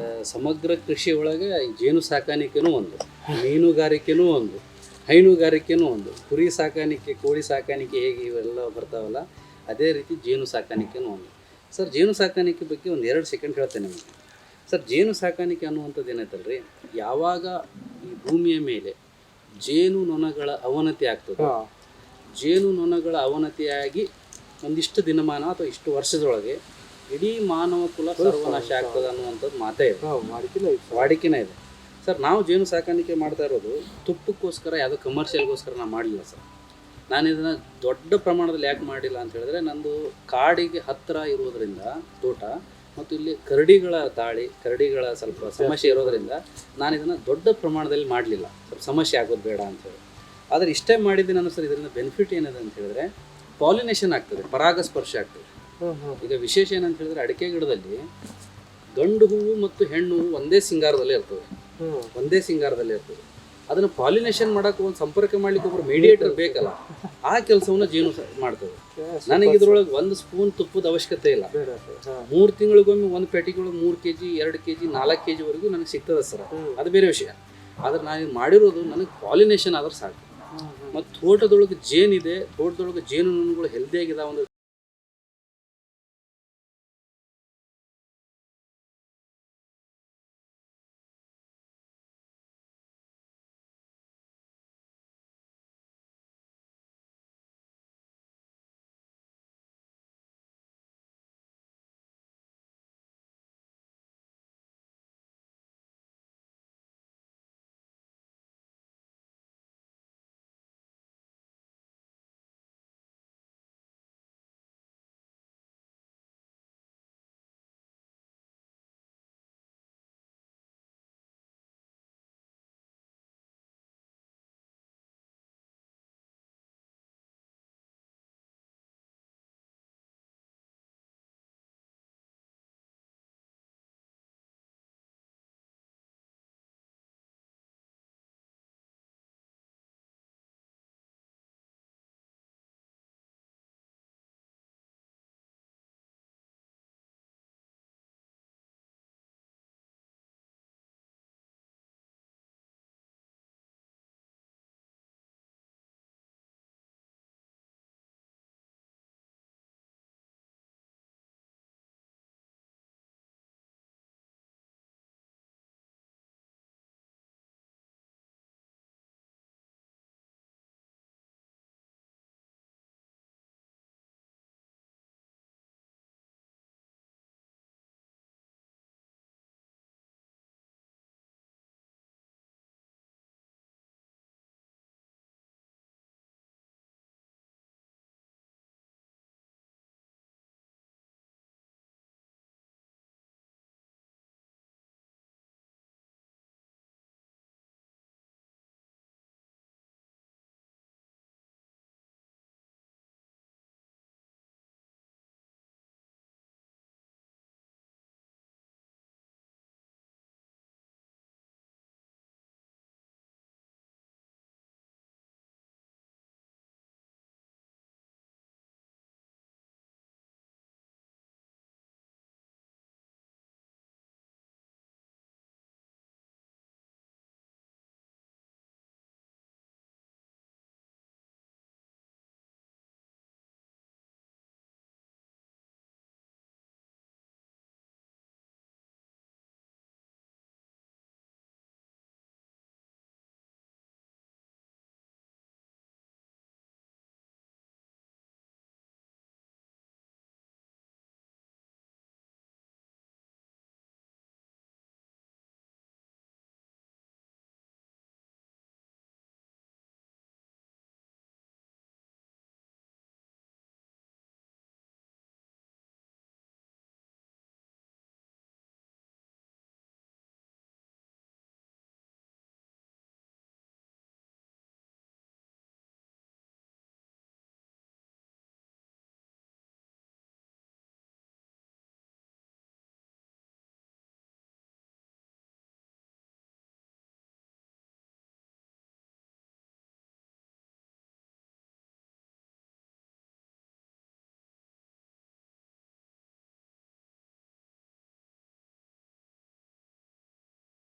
ಸಮಗ್ರ ಕೃಷಿ ಒಳಗೆ ಜೇನು ಸಾಕಾಣಿಕೆನೂ ಒಂದು, ಮೀನುಗಾರಿಕೆನೂ ಒಂದು, ಹೈನುಗಾರಿಕೆನೂ ಒಂದು, ಕುರಿ ಸಾಕಾಣಿಕೆ, ಕೋಳಿ ಸಾಕಾಣಿಕೆ ಹೇಗೆ ಇವೆಲ್ಲ ಬರ್ತಾವಲ್ಲ ಅದೇ ರೀತಿ ಜೇನು ಸಾಕಾಣಿಕೆನೂ ಒಂದು. ಸರ್ ಜೇನು ಸಾಕಾಣಿಕೆ ಬಗ್ಗೆ ಒಂದು 2 ಸೆಕೆಂಡ್ ಹೇಳ್ತೇನೆ ನಿಮಗೆ. ಸರ್ ಜೇನು ಸಾಕಾಣಿಕೆ ಅನ್ನುವಂಥದ್ದು ಏನೈತಲ್ರಿ, ಯಾವಾಗ ಈ ಭೂಮಿಯ ಮೇಲೆ ಜೇನು ನೊಣಗಳ ಅವನತಿ ಆಗ್ತದೆ, ಜೇನು ನೊಣಗಳ ಅವನತಿಯಾಗಿ ಒಂದಿಷ್ಟು ದಿನಮಾನ ಅಥವಾ ಇಷ್ಟು ವರ್ಷದೊಳಗೆ ಇಡೀ ಮಾನವ ಕುಲ ಸರ್ವನಾಶ ಆಗ್ತದೆ ಅನ್ನುವಂಥದ್ದು ಮಾತೇ ಇದೆ, ವಾಡಿಕೆನೇ ಇದೆ ಸರ್. ನಾವು ಜೇನು ಸಾಕಾಣಿಕೆ ಮಾಡ್ತಾ ಇರೋದು ತುಪ್ಪಕ್ಕೋಸ್ಕರ, ಯಾವುದೋ ಕಮರ್ಷಿಯಲ್ಗೋಸ್ಕರ ನಾವು ಮಾಡಲಿಲ್ಲ ಸರ್. ನಾನು ಇದನ್ನು ದೊಡ್ಡ ಪ್ರಮಾಣದಲ್ಲಿ ಯಾಕೆ ಮಾಡಿಲ್ಲ ಅಂತ ಹೇಳಿದ್ರೆ, ನಂದು ಕಾಡಿಗೆ ಹತ್ತಿರ ಇರೋದರಿಂದ ತೋಟ, ಮತ್ತು ಇಲ್ಲಿ ಕರಡಿಗಳ ಸ್ವಲ್ಪ ಸಮಸ್ಯೆ ಇರೋದರಿಂದ ನಾನು ಇದನ್ನು ದೊಡ್ಡ ಪ್ರಮಾಣದಲ್ಲಿ ಮಾಡಲಿಲ್ಲ, ಸ್ವಲ್ಪ ಸಮಸ್ಯೆ ಆಗೋದು ಬೇಡ ಅಂಥೇಳಿ. ಆದರೆ ಇಷ್ಟೇ ಮಾಡಿದ್ದೀನಿ ನಾನು ಸರ್. ಇದರಿಂದ ಬೆನಿಫಿಟ್ ಏನಿದೆ ಅಂತ ಹೇಳಿದ್ರೆ, ಪಾಲಿನೇಷನ್ ಆಗ್ತದೆ, ಪರಾಗಸ್ಪರ್ಶ ಆಗ್ತದೆ. ಈಗ ವಿಶೇಷ ಏನಂತ ಹೇಳಿದ್ರೆ, ಅಡಿಕೆ ಗಿಡದಲ್ಲಿ ಗಂಡು ಹೂವು ಮತ್ತು ಹೆಣ್ಣು ಹೂವು ಒಂದೇ ಸಿಂಗಾರದಲ್ಲಿ ಇರ್ತವೆ. ಅದನ್ನು ಪಾಲಿನೇಷನ್ ಮಾಡೋಕೆ, ಒಂದು ಸಂಪರ್ಕ ಮಾಡ್ಲಿಕ್ಕೆ ಒಬ್ಬರು ಮೀಡಿಯೇಟರ್ ಬೇಕಲ್ಲ, ಆ ಕೆಲಸವನ್ನು ಜೇನು ಮಾಡ್ತದೆ. ನನಗೆ ಇದ್ರೊಳಗೆ 1 ಸ್ಪೂನ್ ತುಪ್ಪದ ಅವಶ್ಯಕತೆ ಇಲ್ಲ. 3 ತಿಂಗಳಿಗೊಮ್ಮೆ ಒಂದು ಪೆಟ್ಟಿಗೆ ಒಳಗೆ 3 kg, 2 kg, 4 kg ವರೆಗೂ ನನಗೆ ಸಿಗ್ತದೆ ಸರ್. ಅದು ಬೇರೆ ವಿಷಯ. ಆದ್ರೆ ನಾನು ಮಾಡಿರೋದು ನನಗೆ ಪಾಲಿನೇಷನ್ ಆದ್ರೆ ಸಾಕು. ಮತ್ತು ತೋಟದೊಳಗೆ ಜೇನಿದೆ, ತೋಟದೊಳಗೆ ಜೇನುನೊಣಗಳು ಹೆಲ್ದಿಯಾಗಿದ್ದಾವೆ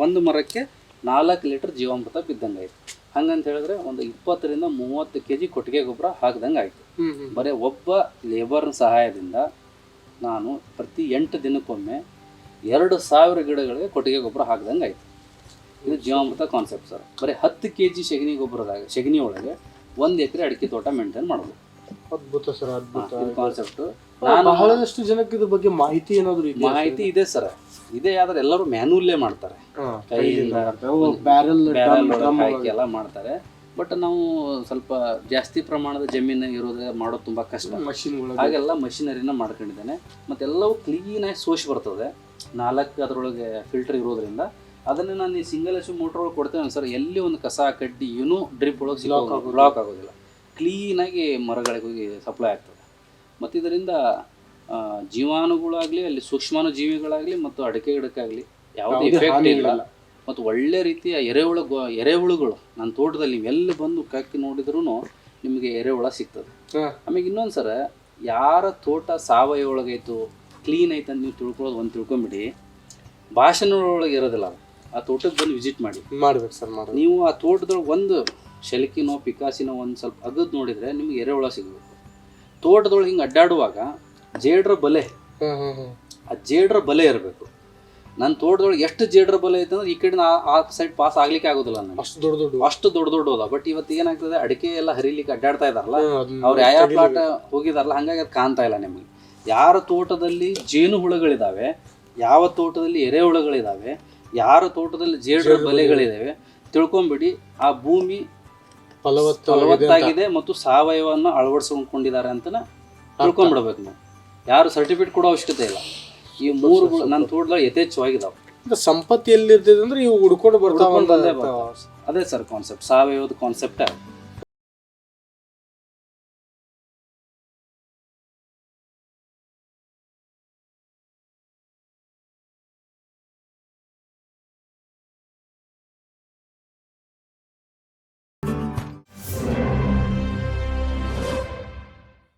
ಒಂದು ಮರಕ್ಕೆ 4 ಲೀಟರ್ ಜೀವಾಮೃತ ಬಿದ್ದಂಗೆ ಆಯ್ತು. ಹಂಗಂತ ಹೇಳಿದ್ರೆ ಒಂದು 20 ರಿಂದ 30 kg ಕೊಟ್ಟಿಗೆ ಗೊಬ್ಬರ ಹಾಕ್ದಂಗೆ ಆಯಿತು. ಬರೀ ಒಬ್ಬ ಲೇಬರ್ನ ಸಹಾಯದಿಂದ ನಾನು ಪ್ರತಿ 8 ದಿನಕ್ಕೊಮ್ಮೆ 2000 ಗಿಡಗಳಿಗೆ ಕೊಟ್ಟಿಗೆ ಗೊಬ್ಬರ ಹಾಕ್ದಂಗೆ ಆಯಿತು. ಇದು ಜೀವಾಮೃತ ಕಾನ್ಸೆಪ್ಟ್ ಸರ್. ಬರೀ 10 kg ಸೆಗಣಿ ಗೊಬ್ಬರದಾಗ ಸೆಗಣಿ ಒಳಗೆ 1 ಎಕರೆ ಅಡಿಕೆ ತೋಟ ಮೇಂಟೈನ್ ಮಾಡ್ಬೋದು. ಅದ್ಭುತ ಸರ್, ಅದ್ಭುತ ಕಾನ್ಸೆಪ್ಟ್. ಬಹಳಷ್ಟು ಜನಕ್ಕೆ ಇದ್ರ ಬಗ್ಗೆ ಮಾಹಿತಿ ಏನಾದ್ರು ಮಾಹಿತಿ ಇದೆ ಸರ್, ಇದೆ. ಆದ್ರೆ ಎಲ್ಲರೂ ಮ್ಯಾನ್ಯಲ್ಲೇ ಮಾಡ್ತಾರೆ, ಕೈಯಿಂದ ಬ್ಯಾರಲ್ ಹಾಕಿ ಎಲ್ಲ ಮಾಡ್ತಾರೆ. ಬಟ್ ನಾವು ಸ್ವಲ್ಪ ಜಾಸ್ತಿ ಪ್ರಮಾಣದ ಜಮೀನು ಇರೋದ್ರೆ ಮಾಡೋದು ತುಂಬ ಕಷ್ಟ. ಹಾಗೆಲ್ಲ ಮಷಿನರಿನ ಮಾಡ್ಕೊಂಡಿದ್ದೇನೆ. ಮತ್ತೆಲ್ಲವೂ ಕ್ಲೀನಾಗಿ ಸೋಸಿ ಬರ್ತದೆ. 4 ಅದರೊಳಗೆ ಫಿಲ್ಟರ್ ಇರೋದ್ರಿಂದ ಅದನ್ನು ನಾನು ಈ ಸಿಂಗಲ್ ಎಚ್ ಮೋಟ್ರ್ ಒಳಗೆ ಕೊಡ್ತೇನೆ ಸರ್. ಎಲ್ಲಿ ಒಂದು ಕಸ ಕಡ್ಡಿ ಏನೂ ಡ್ರಿಪ್ ಒಳಗೆ ಬ್ಲಾಕ್ ಆಗೋದಿಲ್ಲ. ಕ್ಲೀನಾಗಿ ಮರಗಳಿಗೆ ಹೋಗಿ ಸಪ್ಲೈ ಆಗ್ತದೆ. ಮತ್ತು ಇದರಿಂದ ಜೀವಾಣುಗಳಾಗಲಿ, ಅಲ್ಲಿ ಸೂಕ್ಷ್ಮಾಣು ಜೀವಿಗಳಾಗಲಿ ಮತ್ತು ಅಡಿಕೆ ಗಿಡಕ್ಕಾಗಲಿ ಯಾವುದೇ ಎಫೆಕ್ಟ್ ಇಲ್ಲ. ಮತ್ತು ಒಳ್ಳೆ ರೀತಿಯ ಎರೆಹುಳುಗಳು ನನ್ನ ತೋಟದಲ್ಲಿ ನೀವೆಲ್ಲ ಬಂದು ಕಕ್ಕಿ ನೋಡಿದ್ರೂ ನಿಮಗೆ ಎರೆಹುಳ ಸಿಗ್ತದೆ. ಆಮೇಲೆ ಇನ್ನೊಂದು ಸರ, ಯಾರ ತೋಟ ಸಾವಯವ ಒಳಗೈತು ಕ್ಲೀನ್ ಐತೆ ಅಂತ ನೀವು ತಿಳ್ಕೊಳ್ಳೋದು ಒಂದು ತಿಳ್ಕೊಂಬಿಡಿ. ಭಾಷೆನೊಳಗೆ ಇರೋದಿಲ್ಲ ಅದು. ಆ ತೋಟಕ್ಕೆ ಬಂದು ವಿಸಿಟ್ ಮಾಡ್ಬೇಕು ಸರ್. ನೀವು ಆ ತೋಟದೊಳಗೆ ಒಂದು ಶೆಲಕಿನೋ ಪಿಕಾಸಿನೋ ಒಂದು ಸ್ವಲ್ಪ ಅಗದು ನೋಡಿದರೆ ನಿಮ್ಗೆ ಎರೆಹುಳ ಸಿಗಬೇಕು. ತೋಟದೊಳಗೆ ಹಿಂಗೆ ಅಡ್ಡಾಡುವಾಗ ಜೇಡ್ರ ಬಲೆ, ಆ ಜೇಡ್ರ ಬಲೆ ಇರಬೇಕು. ನನ್ನ ತೋಟದೊಳಗೆ ಎಷ್ಟು ಜೇಡ್ರ ಬಲೆ ಐತೆ ಅಂದ್ರೆ ಈ ಕಡೆ ಆ ಸೈಡ್ ಪಾಸ್ ಆಗ್ಲಿಕ್ಕೆ ಆಗೋದಿಲ್ಲ ನನಗೆ. ಅಷ್ಟು ದೊಡ್ಡ ಅದ. ಬಟ್ ಇವತ್ತು ಏನಾಗ್ತದೆ, ಅಡಿಕೆ ಎಲ್ಲ ಹರಿಲಿಕ್ಕೆ ಅಡ್ಡಾಡ್ತಾ ಇದಾರಲ್ಲ, ಅವ್ರು ಯಾವ ಪ್ಲಾಟ್ ಹೋಗಿದಾರಲ್ಲ, ಹಂಗಾಗಿ ಅದು ಕಾಣ್ತಾ ಇಲ್ಲ ನಿಮಗೆ. ಯಾರ ತೋಟದಲ್ಲಿ ಜೇನು ಹುಳುಗಳಿದಾವೆ, ಯಾವ ತೋಟದಲ್ಲಿ ಎರೆಹುಳುಗಳಿದಾವೆ, ಯಾರ ತೋಟದಲ್ಲಿ ಜೇಡ್ರ ಬಲೆಗಳಿದಾವೆ ತಿಳ್ಕೊಂಬಿಡಿ ಆ ಭೂಮಿ ಫಲವತ್ತಾಗಿದೆ ಮತ್ತು ಸಾವಯವನ್ನ ಅಳವಡಿಸ್ಕೊಂಡಿದ್ದಾರೆ ಅಂತ ತಿಳ್ಕೊಂಡ್ಬಿಡ್ಬೇಕು ನಾವು. ಯಾರು ಸರ್ಟಿಫಿಕೇಟ್ ಕೊಡೋ ಅವಶ್ಯಕತೆ ಇಲ್ಲ. ಈ 3 ನನ್ನ ತೋಟದಲ್ಲಿ ಯಥೇಚ್ಛವಾಗಿದ್ದಾವೆ. ಸಂಪತ್ತಿ ಎಲ್ಲಿರ್ತದೆ ಅಂದ್ರೆ ಇವು ಹುಡ್ಕೊಂಡು ಬರ್ತಾವ. ಅದೇ ಸರ್ ಕಾನ್ಸೆಪ್ಟ್, ಸಾವಯವದ ಕಾನ್ಸೆಪ್ಟ್.